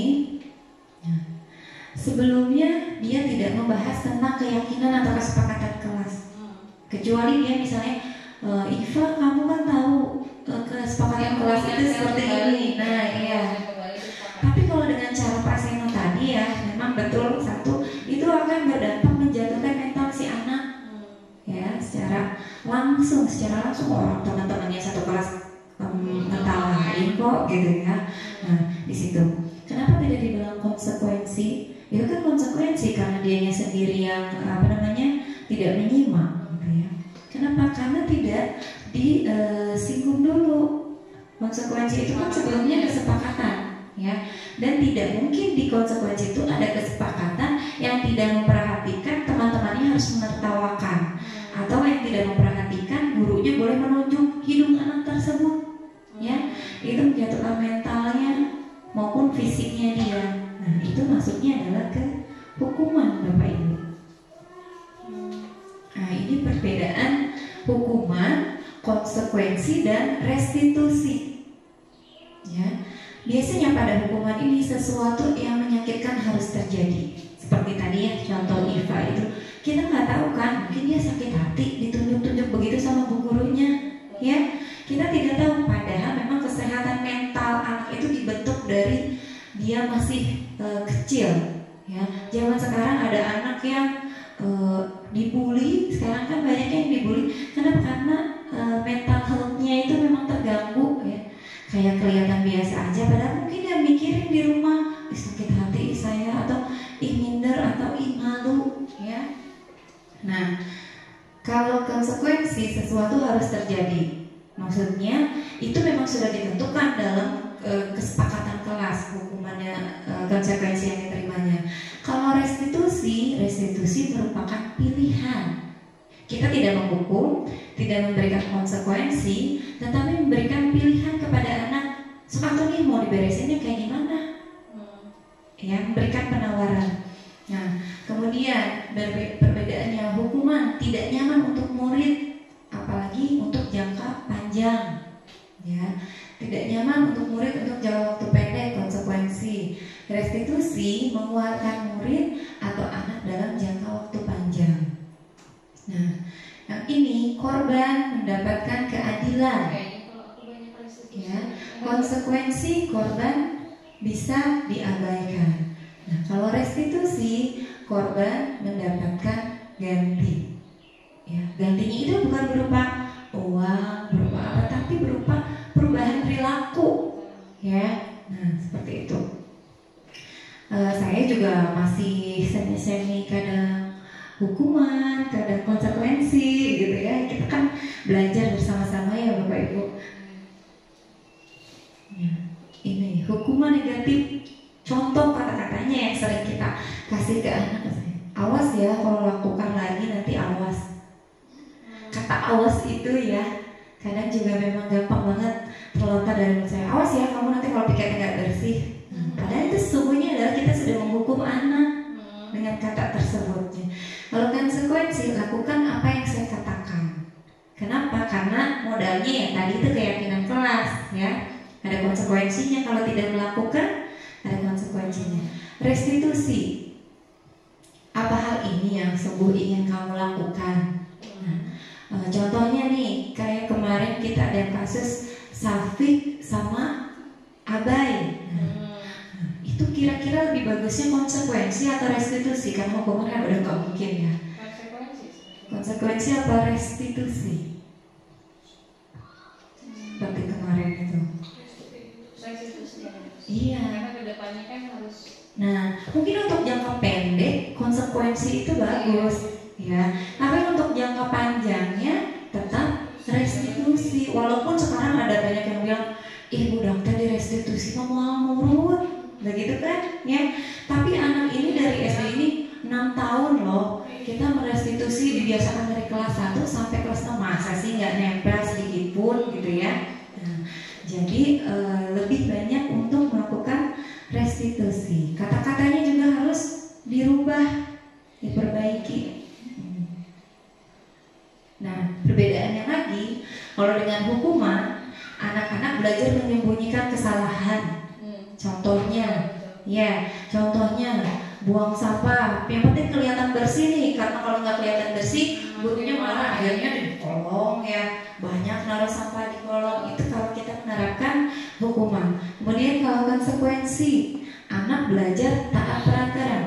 sebelumnya dia tidak membahas tentang keyakinan atau kesepakatan kelas, kecuali dia misalnya, Iva kamu kan tahu kesepakatan kelas itu seperti ini. Nah, iya. Tapi kalau dengan cara Pak Seno tadi ya, memang betul satu itu akan berdampak menjatuhkan mental si anak, ya secara langsung orang teman-temannya satu kelas mentalahin kok gitu ya. Nah di situ kenapa tidak dibilang konsekuensi? Itu kan konsekuensi karena dianya sendiri yang tidak menyimak gitu ya. Kenapa? Karena tidak disinggung dulu. Konsekuensi itu kan sebelumnya kesepakatan ya, dan tidak mungkin di konsekuensi itu ada kesepakatan yang tidak memperhatikan teman-temannya harus menertawakan, atau yang tidak memperhatikan gurunya boleh menunjuk hidung anak tersebut ya. Itu menjatuhkan mentalnya maupun fisiknya dia. Nah itu maksudnya adalah ke hukuman Bapak Ibu. Nah ini perbedaan hukuman, konsekuensi dan restitusi ya. Biasanya pada hukuman ini sesuatu yang menyakitkan harus terjadi. Seperti tadi ya contoh Iva itu, kita nggak tahu kan, mungkin dia sakit hati ditunjuk-tunjuk begitu sama bu gurunya ya. Kita tidak tahu, padahal memang kesehatan mental anak itu dibentuk dari dia masih kecil ya. Zaman sekarang ada anak yang dibully, sekarang kan banyak yang dibully. Kenapa? Karena mental health-nya itu memang terganggu ya. Kayak kelihatan biasa aja, padahal mungkin dia mikirin di rumah, sakit hati saya, atau minder, atau malu ya. Nah, kalau konsekuensi sesuatu harus terjadi, maksudnya itu memang sudah ditentukan dalam kesepakatan kelas hukumannya, konsekuensi yang diterimanya. Kalau restitusi merupakan pilihan. Kita tidak menghukum, tidak memberikan konsekuensi, tetapi memberikan pilihan kepada anak. Sepatu nih mau diberesinnya kayak gimana? Ya, memberikan penawaran. Nah, kemudian perbedaannya, hukuman tidak nyaman untuk murid, apalagi untuk jangka panjang. Ya, tidak nyaman untuk murid untuk jangka waktu pendek, konsekuensi. Restitusi menguatkan murid atau anak dalam jangka waktu panjang. Nah, yang ini korban mendapatkan keadilan. Ya, konsekuensi korban bisa diabaikan. Nah, kalau restitusi korban mendapatkan ganti. Ya, gantinya itu bukan berupa uang, berupa apa, tapi berupa perubahan perilaku. Ya, nah seperti itu. Saya juga masih semi-semi kadang hukuman, kadang konsekuensi gitu ya. Kita kan belajar bersama-sama ya Bapak Ibu. Ya, ini hukuman negatif. Contoh kata-katanya yang sering kita kasih ke anak, awas ya kalau lakukan lagi nanti awas. Kata awas itu ya kadang juga memang gampang banget terlontar dari mulut saya. Awas ya kamu nanti kalau piketnya nggak bersih. Padahal itu sesungguhnya adalah kita sudah menghukum anak dengan kata tersebut. Kalau konsekuensi, lakukan apa yang saya katakan. Kenapa? Karena modalnya ya tadi itu keyakinan kelas ya. Ada konsekuensinya kalau tidak melakukan, ada konsekuensinya. Restitusi, apa hal ini yang sungguh ingin kamu lakukan? Nah, contohnya nih, kayak kemarin kita ada kasus Safik sama Abai. Nah, itu kira-kira lebih bagusnya konsekuensi atau restitusi? Karena hukuman kan udah nggak mungkin ya. Konsekuensi atau restitusi? Seperti kemarin itu. Iya. Karena kedepannya kan harus. Nah, mungkin untuk jangka pendek konsekuensi itu bagus, ya. Tapi untuk jangka panjangnya tetap restitusi. Walaupun sekarang ada banyak yang bilang, ibu dokter di restitusi mau nurut, begitu kan? Ya. Tapi anak ini dari SD ini 6 tahun loh. Kita merestitusi dibiasakan dari kelas 1 sampai kelas 6, masa sih nggak nempel sedikit pun gitu ya. Nah, jadi lebih banyak untuk melakukan restitusi. Kata-katanya juga harus dirubah, diperbaiki. Nah, perbedaannya lagi, kalau dengan hukuman, anak-anak belajar menyembunyikan kesalahan. Contohnya buang sampah, yang penting kelihatan bersih nih, karena kalau nggak kelihatan bersih, gurunya malah akhirnya di kolong ya, banyak naruh sampah di kolong. Itu kalau kita menerapkan hukuman. Kemudian kalau konsekuensi, anak belajar taat peraturan.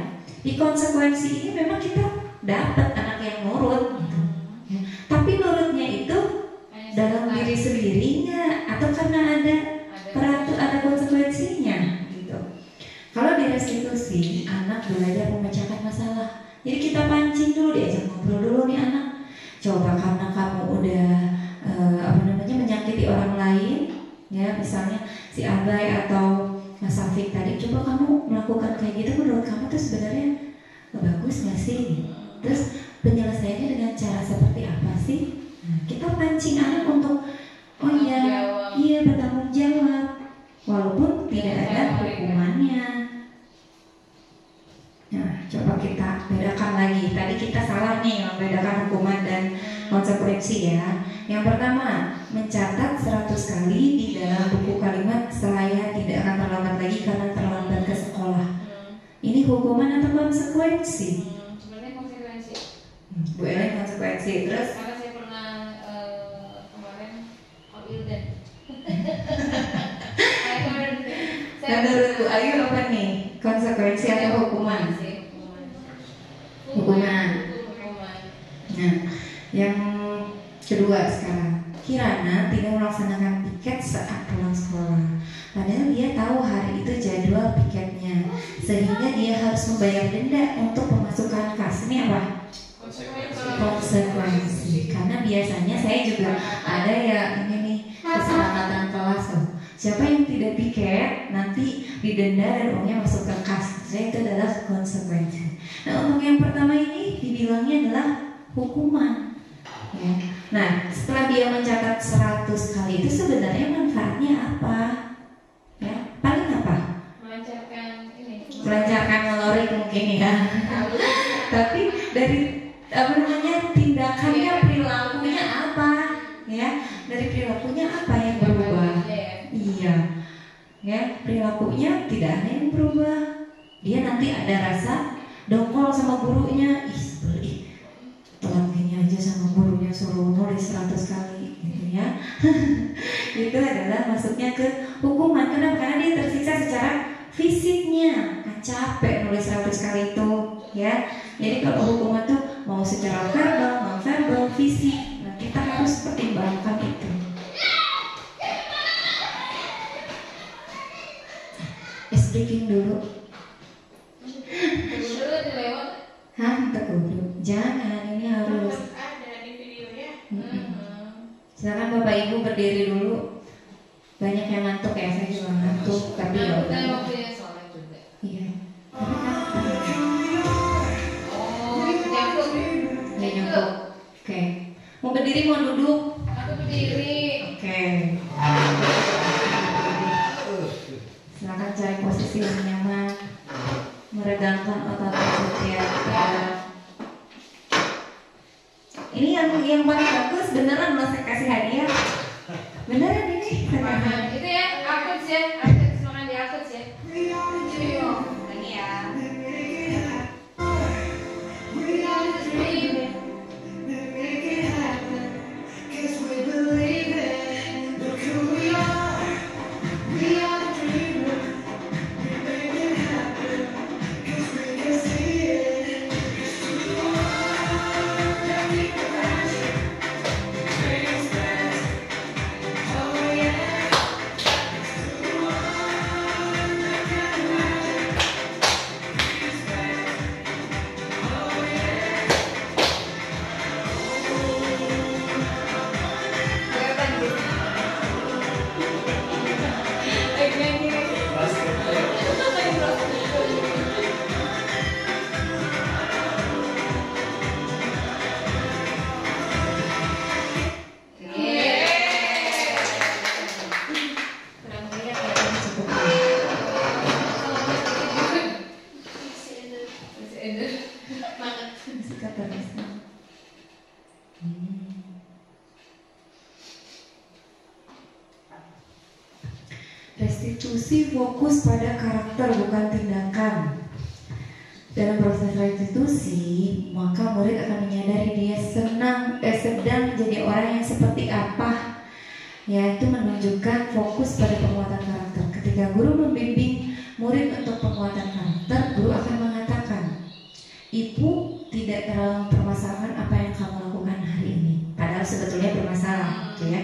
Di konsekuensi ini memang kita dapat anak yang nurut, gitu. Ya. Tapi nurutnya itu dalam diri sendiri nggak, atau karena ada peraturan, ada konsekuensinya. Kalau di restitusi, anak belajar memecahkan masalah. Jadi kita pancing dulu, diajak ngobrol dulu nih anak. Coba karena kamu udah menyakiti orang lain, ya misalnya si Abai atau Mas Safik tadi, coba kamu melakukan kayak gitu, menurut kamu tuh sebenarnya bagus nggak sih? Terus penyelesaiannya dengan cara seperti apa sih? Nah, kita pancing anak untuk iya bertanggung jawab, walaupun tidak ada hukumannya. Nah, coba kita bedakan lagi. Tadi kita salah nih membedakan hukuman dan konsekuensi ya. Yang pertama, mencatat 100 kali di dalam buku kalimat saya tidak akan terlambat lagi karena terlambat ke sekolah. Ini hukuman atau konsekuensi? Sebenarnya konsekuensi. Bu Ellen konsekuensi. Terus? Karena saya pernah kemarin Ilden. Menurut Bu Ayu apa nih? Konsekuensi atau hukuman? Hukuman. Nah, yang kedua sekarang, Kirana tidak melaksanakan piket saat pulang sekolah. Padahal dia tahu hari itu jadwal piketnya, sehingga dia harus membayar denda untuk pemasukan kas. Ini apa? Konsekuensi. Karena biasanya saya juga ada ya ini nih keselamatan kelas tuh. Siapa yang tidak piket nanti didenda dan uangnya masuk ke kas. Jadi itu adalah konsekuensi. Nah, untuk yang pertama ini dibilangnya adalah hukuman. Ya. Nah, setelah dia mencatat 100 kali itu sebenarnya manfaatnya apa? Ya, paling apa? Melancarkan melorik mungkin ya. Tapi dari tindakannya, perilakunya apa? Ya, dari perilakunya apa yang berubah? Iya, ya perilakunya tidak ada yang berubah. Dia nanti ada rasa dongkol sama gurunya, telat gini aja sama gurunya, suruh nulis 100 kali gitu ya. Itu adalah masuknya ke hukuman. Kenapa? Karena dia tersiksa secara fisiknya, kan capek nulis 100 kali itu ya. Jadi kalau hukuman tuh mau secara verbal, non verbal, fisik, nah kita harus pertimbangkan itu. Speaking dulu. Hah, kudu. Jangan, ini harus. Ada di videonya. Silakan Bapak Ibu berdiri dulu. Banyak yang ngantuk ya, saya juga ngantuk. Tapi ya udah. Iya. Ya nyambung. Oke. Mau berdiri mau duduk? Aku berdiri. Oke. Silakan cari posisi yang nyaman, meregangkan otot setiap. Ini yang paling bagus beneran loh, saya kasih hadiah. Beneran ini. Itu ya, akut ya, semangat di akut ya. Lagi ya. Restitusi fokus pada karakter bukan tindakan. Dalam proses restitusi, maka murid akan menyadari dia sedang menjadi orang yang seperti apa. Yaitu menunjukkan fokus pada penguatan karakter. Ketika guru membimbing murid untuk penguatan karakter, guru akan mengatakan, Ibu tidak terlalu mempermasalahkan apa yang kamu lakukan hari ini. Padahal sebetulnya bermasalah, gitu ya.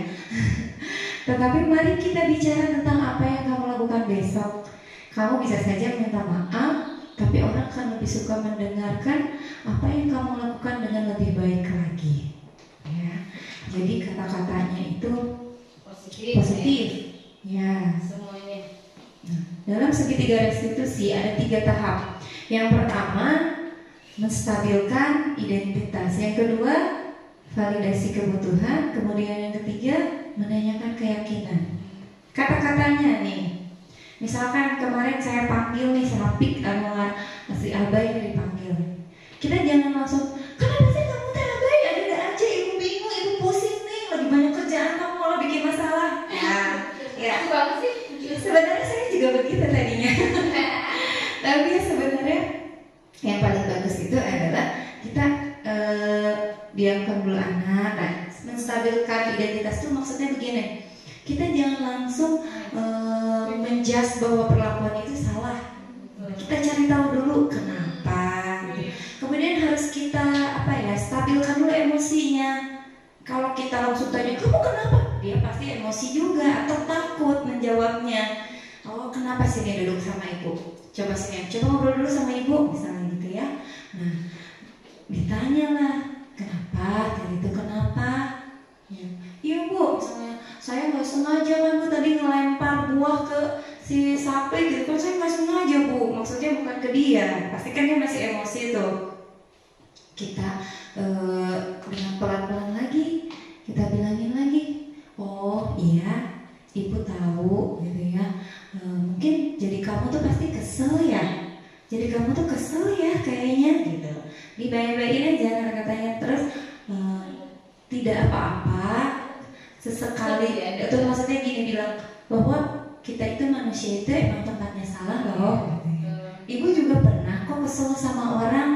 Tetapi mari kita bicara tentang apa yang kamu lakukan besok. Kamu bisa saja minta maaf, tapi orang akan lebih suka mendengarkan apa yang kamu lakukan dengan lebih baik lagi. Ya. Jadi kata-katanya itu positif. Ya. Semuanya. Nah, dalam segitiga restitusi ada 3 tahap. Yang pertama, menstabilkan identitas. Yang kedua, validasi kebutuhan. Kemudian yang ketiga, menanyakan keyakinan. Kata-katanya nih, misalkan kemarin saya panggil nih Sapik sama si Abai yang dipanggil. Kita jangan langsung, kenapa sih kamu teh Abai? Ada aja, ibu bingung, ibu pusing nih, lagi banyak kerjaan kamu malah bikin masalah. Ya. Sebenarnya saya juga begitu tadinya. Tapi sebenarnya yang paling bagus itu adalah kita diamkan dulu anak. Nah, menstabilkan identitas itu maksudnya begini, kita jangan langsung menjudge bahwa perlakuan itu salah. Kita cari tahu dulu kenapa gitu. Kemudian harus kita stabilkan dulu emosinya. Kalau kita langsung tanya kamu kenapa, dia pasti emosi juga atau takut menjawabnya. Oh, kenapa sih dia duduk sama ibu? Coba ngobrol dulu sama ibu misalnya gitu ya. Nah, ditanyalah kenapa, tadi itu kenapa? Ya. Iya bu, misalnya saya nggak sengaja kan bu tadi ngelempar buah ke si Sapri gitu kan, saya nggak sengaja bu, maksudnya bukan ke dia, pasti kan dia masih emosi tuh. Kita dengan pelan-pelan lagi, kita bilangin lagi, oh iya, ibu tahu gitu ya, mungkin jadi kamu tuh pasti kesel ya. Jadi kamu tuh kesel ya kayaknya gitu. Dibaik-baikin aja kata-katanya. Terus tidak apa-apa, sesekali itu maksudnya gini, bilang bahwa kita itu manusia itu emang tempatnya salah loh gitu. Ibu juga pernah kok kesel sama orang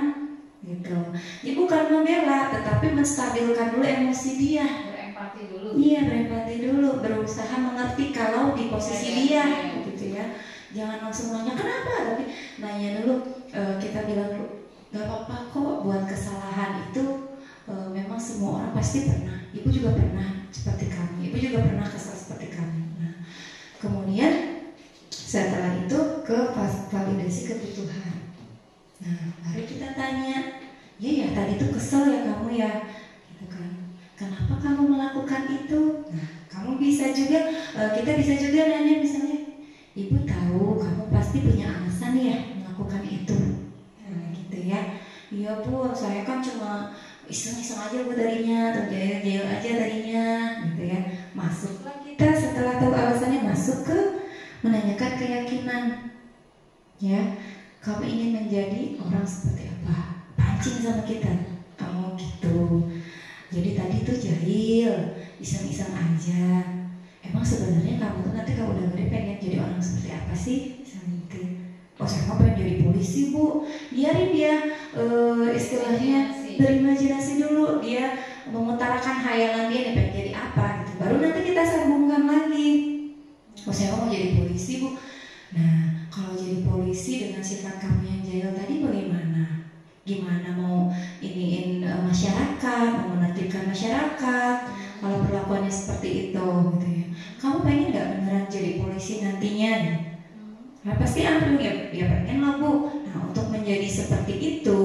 gitu. Ibu bukan membela, tetapi menstabilkan dulu emosi dia. Berempati dulu. Iya, berempati dulu, berusaha mengerti kalau di posisi dia gitu ya. Jangan langsung nanya kenapa, tapi nanya dulu. Kita bilang dulu, gak apa-apa kok, buat kesalahan itu memang semua orang pasti pernah. Ibu juga pernah seperti kamu, ibu juga pernah kesal seperti kamu. Nah, kemudian setelah itu ke validasi kebutuhan. Nah, baru kita tanya, ya tadi itu kesel ya kamu ya, gitu kan? Kenapa kamu melakukan itu? Nah, kamu bisa juga, kita bisa juga nanya misalnya, ibu tahu kamu pasti punya alasan ya melakukan itu, nah, gitu ya. Iya bu, saya kan cuma iseng-iseng aja bu tadinya, atau jail aja tadinya, gitu ya. Masuklah kita setelah tahu alasannya, masuk ke menanyakan keyakinan, ya. Kamu ingin menjadi orang seperti apa? Pancing sama kita, kamu gitu. Jadi tadi tuh jahil, iseng-iseng aja. Emang sebenarnya kamu tuh nanti kalau udah gede pengen jadi orang seperti apa sih? Misalnya gitu. Oh saya mau pengen jadi polisi bu. Biarin dia istilahnya berimajinasi dulu. Dia mengutarakan hayalan dia pengen jadi apa gitu. Baru nanti kita sambungkan lagi. Oh saya mau jadi polisi bu. Nah kalau jadi polisi dengan sifat kamu yang jahil tadi bagaimana? Gimana mau iniin masyarakat, mau menertibkan masyarakat? Kalau perlakuannya seperti itu gitu ya. Kamu pengen gak beneran jadi polisi nantinya? Nah, pasti ambil ya pengen lah bu. Nah untuk menjadi seperti itu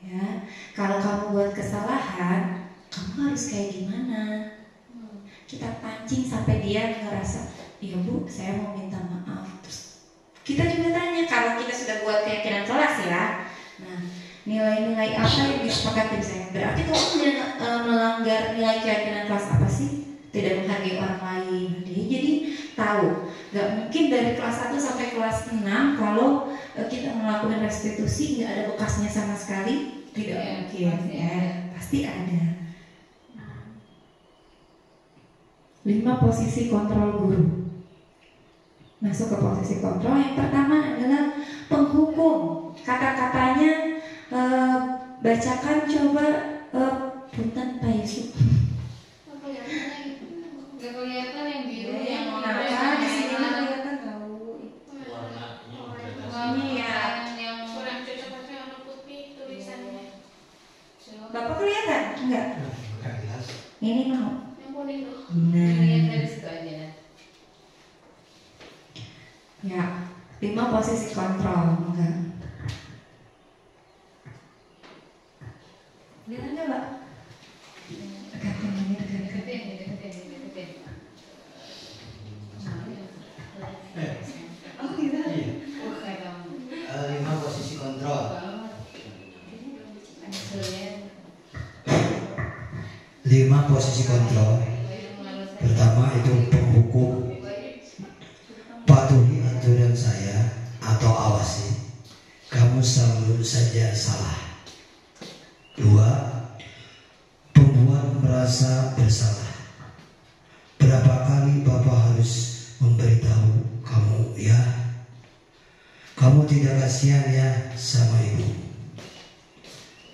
ya, kalau kamu buat kesalahan, kamu harus kayak gimana? Kita pancing sampai dia ngerasa, iya bu saya mau minta maaf. Terus kita juga tanya, kalau kita sudah buat keyakinan kelas ya, nah nilai-nilai apa yang disepakati saya? Berarti kamu melanggar nilai keyakinan kelas apa sih? Tidak menghargai orang lain. Jadi tahu, gak mungkin dari kelas 1 sampai kelas 6 kalau kita melakukan restitusi nggak ada bekasnya sama sekali. Tidak mungkin ya, pasti ada. 5 posisi kontrol guru. masuk ke posisi kontrol. Yang pertama adalah penghukum. Kata-katanya bacakan coba, punten Pak Yusuf. Gak kelihatan yang biru yang Kenapa di sini kelihatan tahu? warnanya ya. yang Kurang cocok pakai warna putih tulisannya. Bapak kelihatan? Enggak. Ini mau. Yang kuning tuh. lihat Nah, dari situ aja. ya 5 posisi kontrol. Enggak. Lihat enggak, Mbak? Deketin ini, deketin. Deketin. Oh gitu. Oh, kayak kamu. 5 posisi kontrol. Hasilnya 5 posisi kontrol. Pertama itu penghukum. Patuhi aturan saya atau awasi. Kamu selalu saja salah. 2. Pembuat merasa bersalah. Berapa kali Bapak harus memberitahu kamu ya? Kamu tidak kasihan ya sama ibu.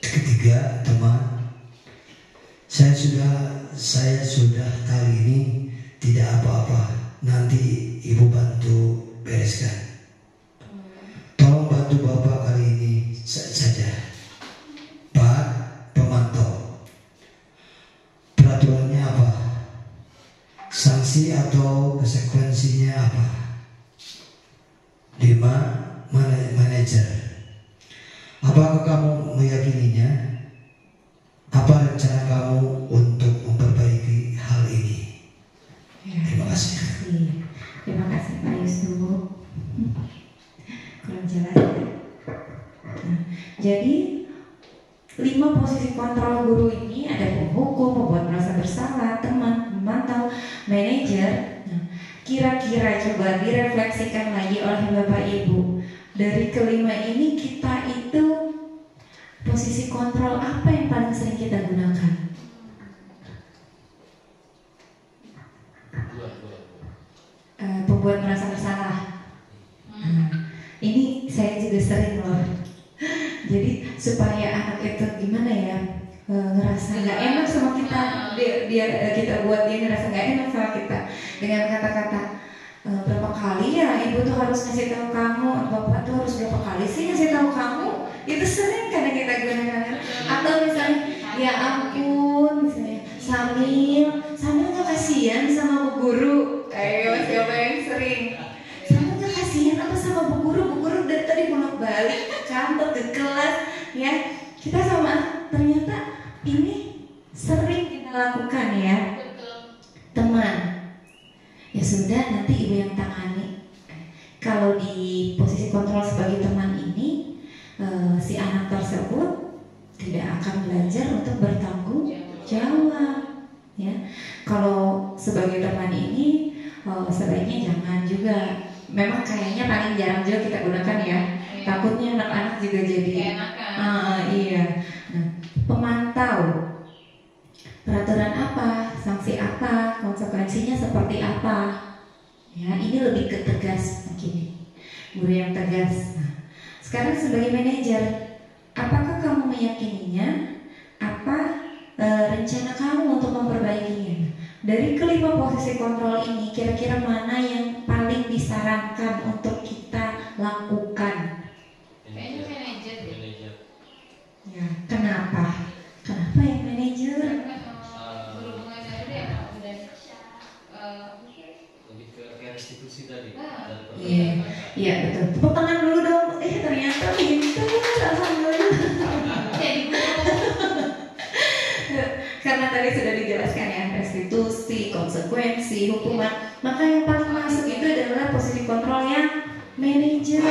3. Teman. Saya sudah kali ini tidak apa-apa. Nanti ibu bantu bereskan. Tolong bantu Bapak kali ini saja. 4. Pemantau. Peraturannya apa? Sanksi atau konsekuensinya apa? 5. Manajer. Apakah kamu meyakininya? Apa rencana kamu untuk memperbaiki hal ini? Ya, Terima kasih. Terima kasih Pak Yusuf. Kurang jelas ya. Nah, jadi 5 posisi kontrol guru ini ada penghukum, membuat merasa bersalah, teman, memantau, manajer. Nah, kira-kira coba direfleksikan lagi oleh Bapak Ibu. Dari kelima ini kita itu posisi kontrol apa yang paling sering kita gunakan? Pembuat merasa bersalah. Ini saya juga sering loh. Jadi supaya anak itu gimana ya, ngerasa nggak enak sama kita, kita buat dia ngerasa nggak enak sama kita dengan kata-kata berapa kali ya ibu tuh harus ngasih tahu kamu, bapak tuh harus berapa kali sih ngasih tahu kamu. Itu sering kadang kita gunakan. Atau misalnya ya ampun, misalnya Samil nggak kasihan sama bu guru. Ayo siapa yang sering? Samil nggak kasihan apa sama bu guru dari tadi bolak-balik ke kantor ke kelas ya. Kita sama ternyata ini sering kita lakukan ya. Teman, ya sudah nanti ibu yang tangani. Kalau di posisi kontrol sebagai teman ini, si anak tersebut tidak akan belajar untuk bertanggung jawab ya. Kalau sebagai teman ini sebaiknya jangan juga. Memang kayaknya paling jarang juga kita gunakan ya. Takutnya anak-anak juga jadi iya. Nah, pemantau. Peraturan apa, sanksi apa, konsekuensinya seperti apa. Ya, ini lebih ke tegas mungkin. Guru yang tegas. Nah, sekarang sebagai manajer, apakah kamu meyakininya? Apa rencana kamu untuk memperbaikinya? Dari kelima posisi kontrol ini, kira-kira mana yang paling disarankan untuk kita lakukan? Kayaknya manajer deh. Ya, kenapa? Kenapa yang manajer? Karena berhubungan dengan dia udah lebih ke restitusi tadi. Iya, iya betul. Tepuk tangan dulu dong. Ternyata begitu. Alhamdulillah. Karena tadi sudah dijelaskan ya, restitusi, konsekuensi, hukuman. Maka yang paling masuk itu adalah posisi kontrol yang manajer.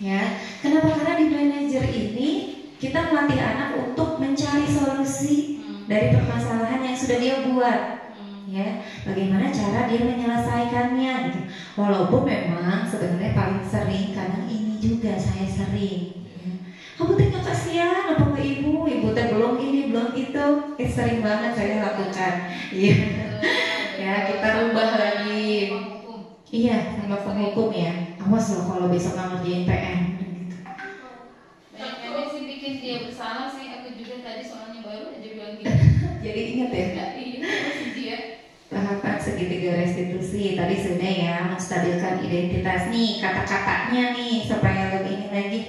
Ya, kenapa? Karena di manajer ini kita melatih anak untuk mencari solusi dari permasalahan yang sudah dia buat. Ya, bagaimana cara dia menyelesaikannya gitu. Walaupun memang sebenarnya paling sering kadang ini juga saya sering. Ya. Kamu teh nggak kasihan apa ke ibu teh belum ini belum itu. Sering banget saya lakukan. Iya. Ya, kita rubah lagi. Iya, sama penghukum ya. Awas loh kalau besok nggak ngerjain PR. Gitu. Banyak sih bikin dia bersalah sih. Aku juga tadi soalnya baru aja bilang gitu. Jadi ingat ya, Ini masih dia. tahapan segitiga restitusi tadi sudah ya, menstabilkan identitas nih, kata-katanya nih supaya lebih ini lagi.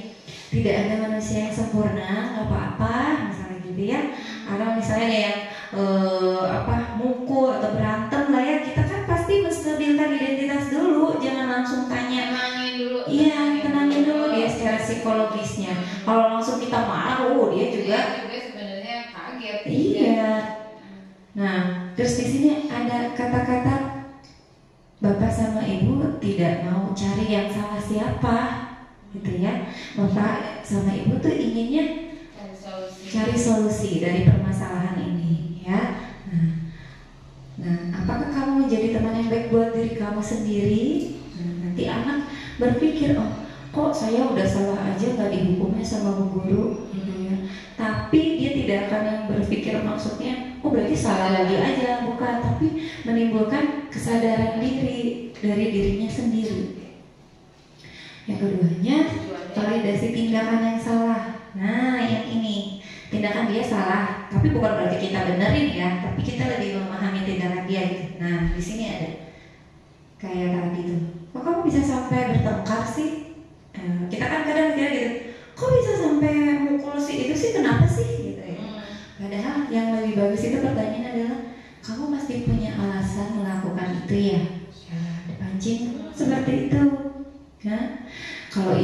Tidak ada manusia yang sempurna, nggak apa-apa, misalnya gitu ya. Atau misalnya ada yang mukul atau berantem lah ya, kita kan pasti menstabilkan identitas dulu, jangan langsung tanya. Tenangin dulu. Iya, tenangin dulu dia secara psikologisnya. Kalau langsung kita marah, dia juga. Dia juga sebenarnya kaget. Iya. Nah, terus di sini ada kata-kata bapak sama ibu tidak mau cari yang salah siapa, gitu ya. Bapak sama ibu tuh inginnya cari solusi dari permasalahan ini, ya. Nah, apakah kamu menjadi teman yang baik buat diri kamu sendiri? Nah, nanti anak berpikir, oh, kok saya udah salah aja nggak dihukumnya sama bu guru, gitu ya. Tapi dia tidak akan yang berpikir maksudnya, oh berarti salah lagi aja, bukan. Tapi menimbulkan kesadaran diri dari dirinya sendiri. Yang keduanya, validasi tindakan yang salah. Nah, yang ini tindakan dia salah, tapi bukan berarti kita benerin ya, tapi kita lebih memahami tindakan dia gitu. Nah, di sini ada kayak tadi tuh, kok kamu bisa sampai bertengkar sih? Kita kan kadang mikir gitu, kok bisa sampai mukul sih itu sih, kenapa sih gitu ya. Padahal yang lebih bagus itu pertanyaan adalah, kamu pasti punya alasan melakukan itu ya, dipancing seperti itu. Nah, kalau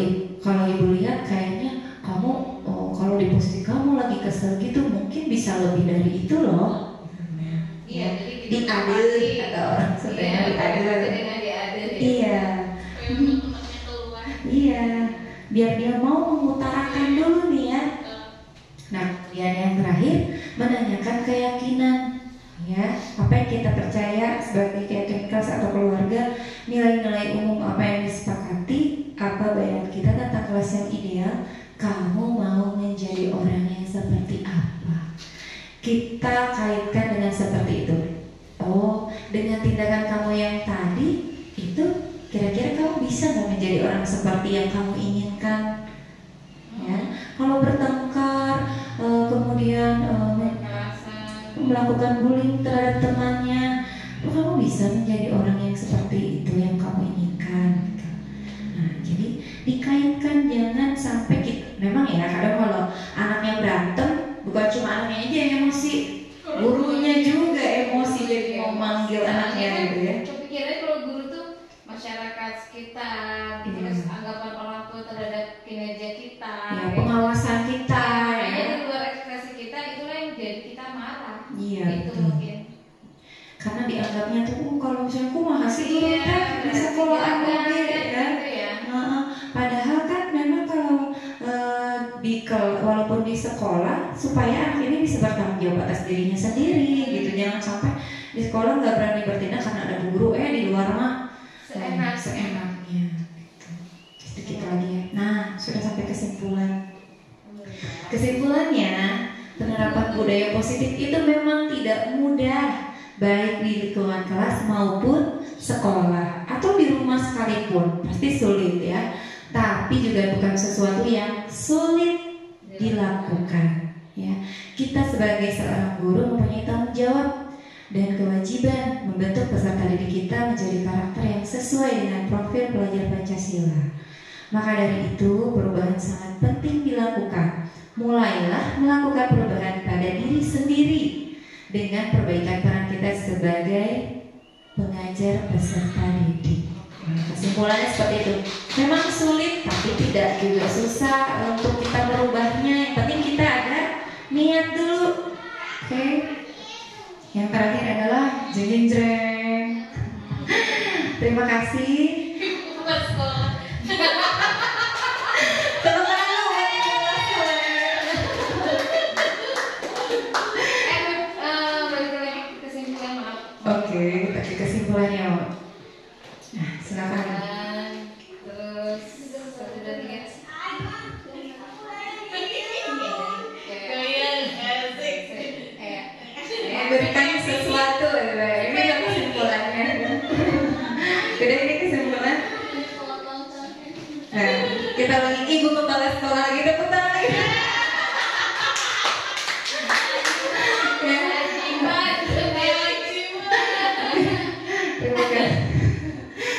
ibu lihat kayaknya kamu kalau di posisi kamu lagi kesel gitu mungkin bisa lebih dari itu loh. Iya, jadi diadil kata orang sebenarnya diadil. Iya. Iya, biar dia mau mengutarakan dulu nih ya. Nah, kemudian yang terakhir menanyakan keyakinan. Ya, apa yang kita percaya sebagai keyakinan kelas atau keluarga, nilai-nilai umum apa yang disepakati, apa bayangan kita tentang kelas yang ideal. Kamu mau menjadi orang yang seperti apa? Kita kaitkan dengan seperti itu. Oh, dengan tindakan kamu yang tadi itu, kira-kira kamu bisa nggak menjadi orang seperti yang kamu inginkan? Ya, kalau bertengkar, kemudian melakukan bullying terhadap temannya, kamu bisa menjadi orang yang seperti itu yang kamu inginkan. Nah, jadi dikaitkan, jangan sampai kita, memang ya kadang kalau anaknya berantem, bukan cuma anaknya aja yang emosi, gurunya juga emosi jadi mau manggil anaknya gitu ya. Kepikirannya kalau guru tuh masyarakat sekitar, terus anggapan orang tua terhadap kinerja kita, Ya, pengawasan kita, makanya ya. di luar ekspresi kita itulah yang jadi kita marah. Iya, Itu betul. mungkin. Karena dianggapnya tuh, kalau misalnya aku masih guru teh di sekolahan gitu ya. Padahal kan memang kalau walaupun di sekolah supaya anak ini bisa bertanggung jawab atas dirinya sendiri gitu, jangan sampai di sekolah nggak berani bertindak karena ada guru, di luar mah seenaknya gitu. Sedikit lagi ya. Nah, sudah sampai kesimpulan. Kesimpulannya, penerapan budaya positif itu memang tidak mudah, baik di lingkungan kelas maupun sekolah atau di rumah sekalipun, pasti sulit ya. Tapi juga bukan sesuatu yang sulit dilakukan ya. Kita sebagai seorang guru mempunyai tanggung jawab dan kewajiban membentuk peserta didik kita menjadi karakter yang sesuai dengan profil pelajar Pancasila. Maka dari itu, perubahan sangat penting dilakukan. Mulailah melakukan perubahan pada diri sendiri dengan perbaikan peran kita sebagai pengajar peserta didik. Kesimpulannya seperti itu. Memang sulit, tapi tidak juga susah untuk kita merubahnya. Yang penting kita ada niat dulu. Oke. Yang terakhir adalah jeng-jeng. Terima kasih. Buat sekolah. Balik lagi ke kesimpulan, maaf. Oke, kita ke kesimpulannya. Nah, silakan. Terus 1, 2, 3. Memberikan sesuatu, ini yang kesimpulannya. Udah, ini kesimpulannya. Kita lagi ibu kepala sekolah lagi tepuk tangan lagi. Ya. Terima kasih.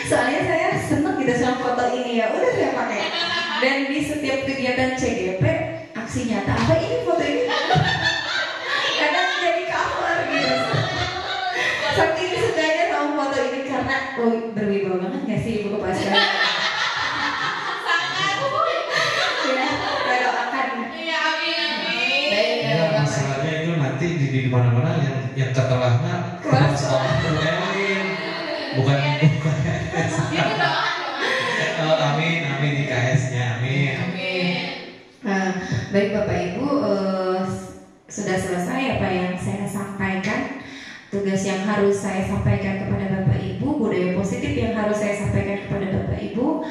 Soalnya saya senang gitu sama foto ini ya, udah saya pakai. Dan di setiap kegiatan CGP aksi nyata apa ini foto ini kadang jadi cover gitu. Saking sukanya sama foto ini karena berwibawa banget nggak sih ibu kepala sekolah? Ya, saya doakan. Ya, masalahnya itu nanti di mana-mana yang ketelahnya kepala sekolah itu Elin, bukan. Oh, amin di KS-nya, amin. Baik Bapak Ibu, sudah selesai apa yang saya sampaikan. Tugas yang harus saya sampaikan kepada Bapak Ibu, budaya positif yang harus saya sampaikan kepada Bapak Ibu.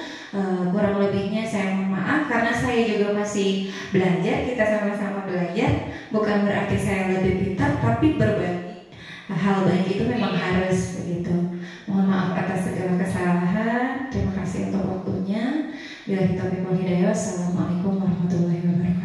Kurang lebihnya saya mohon maaf karena saya juga masih belajar, kita sama-sama belajar. Bukan berarti saya lebih pintar, tapi berbagi hal baik itu memang harus begitu. Mohon maaf atas segala kesalahan. Terima kasih untuk waktunya. Billahi taufiq wal hidayah. Wassalamualaikum warahmatullahi wabarakatuh.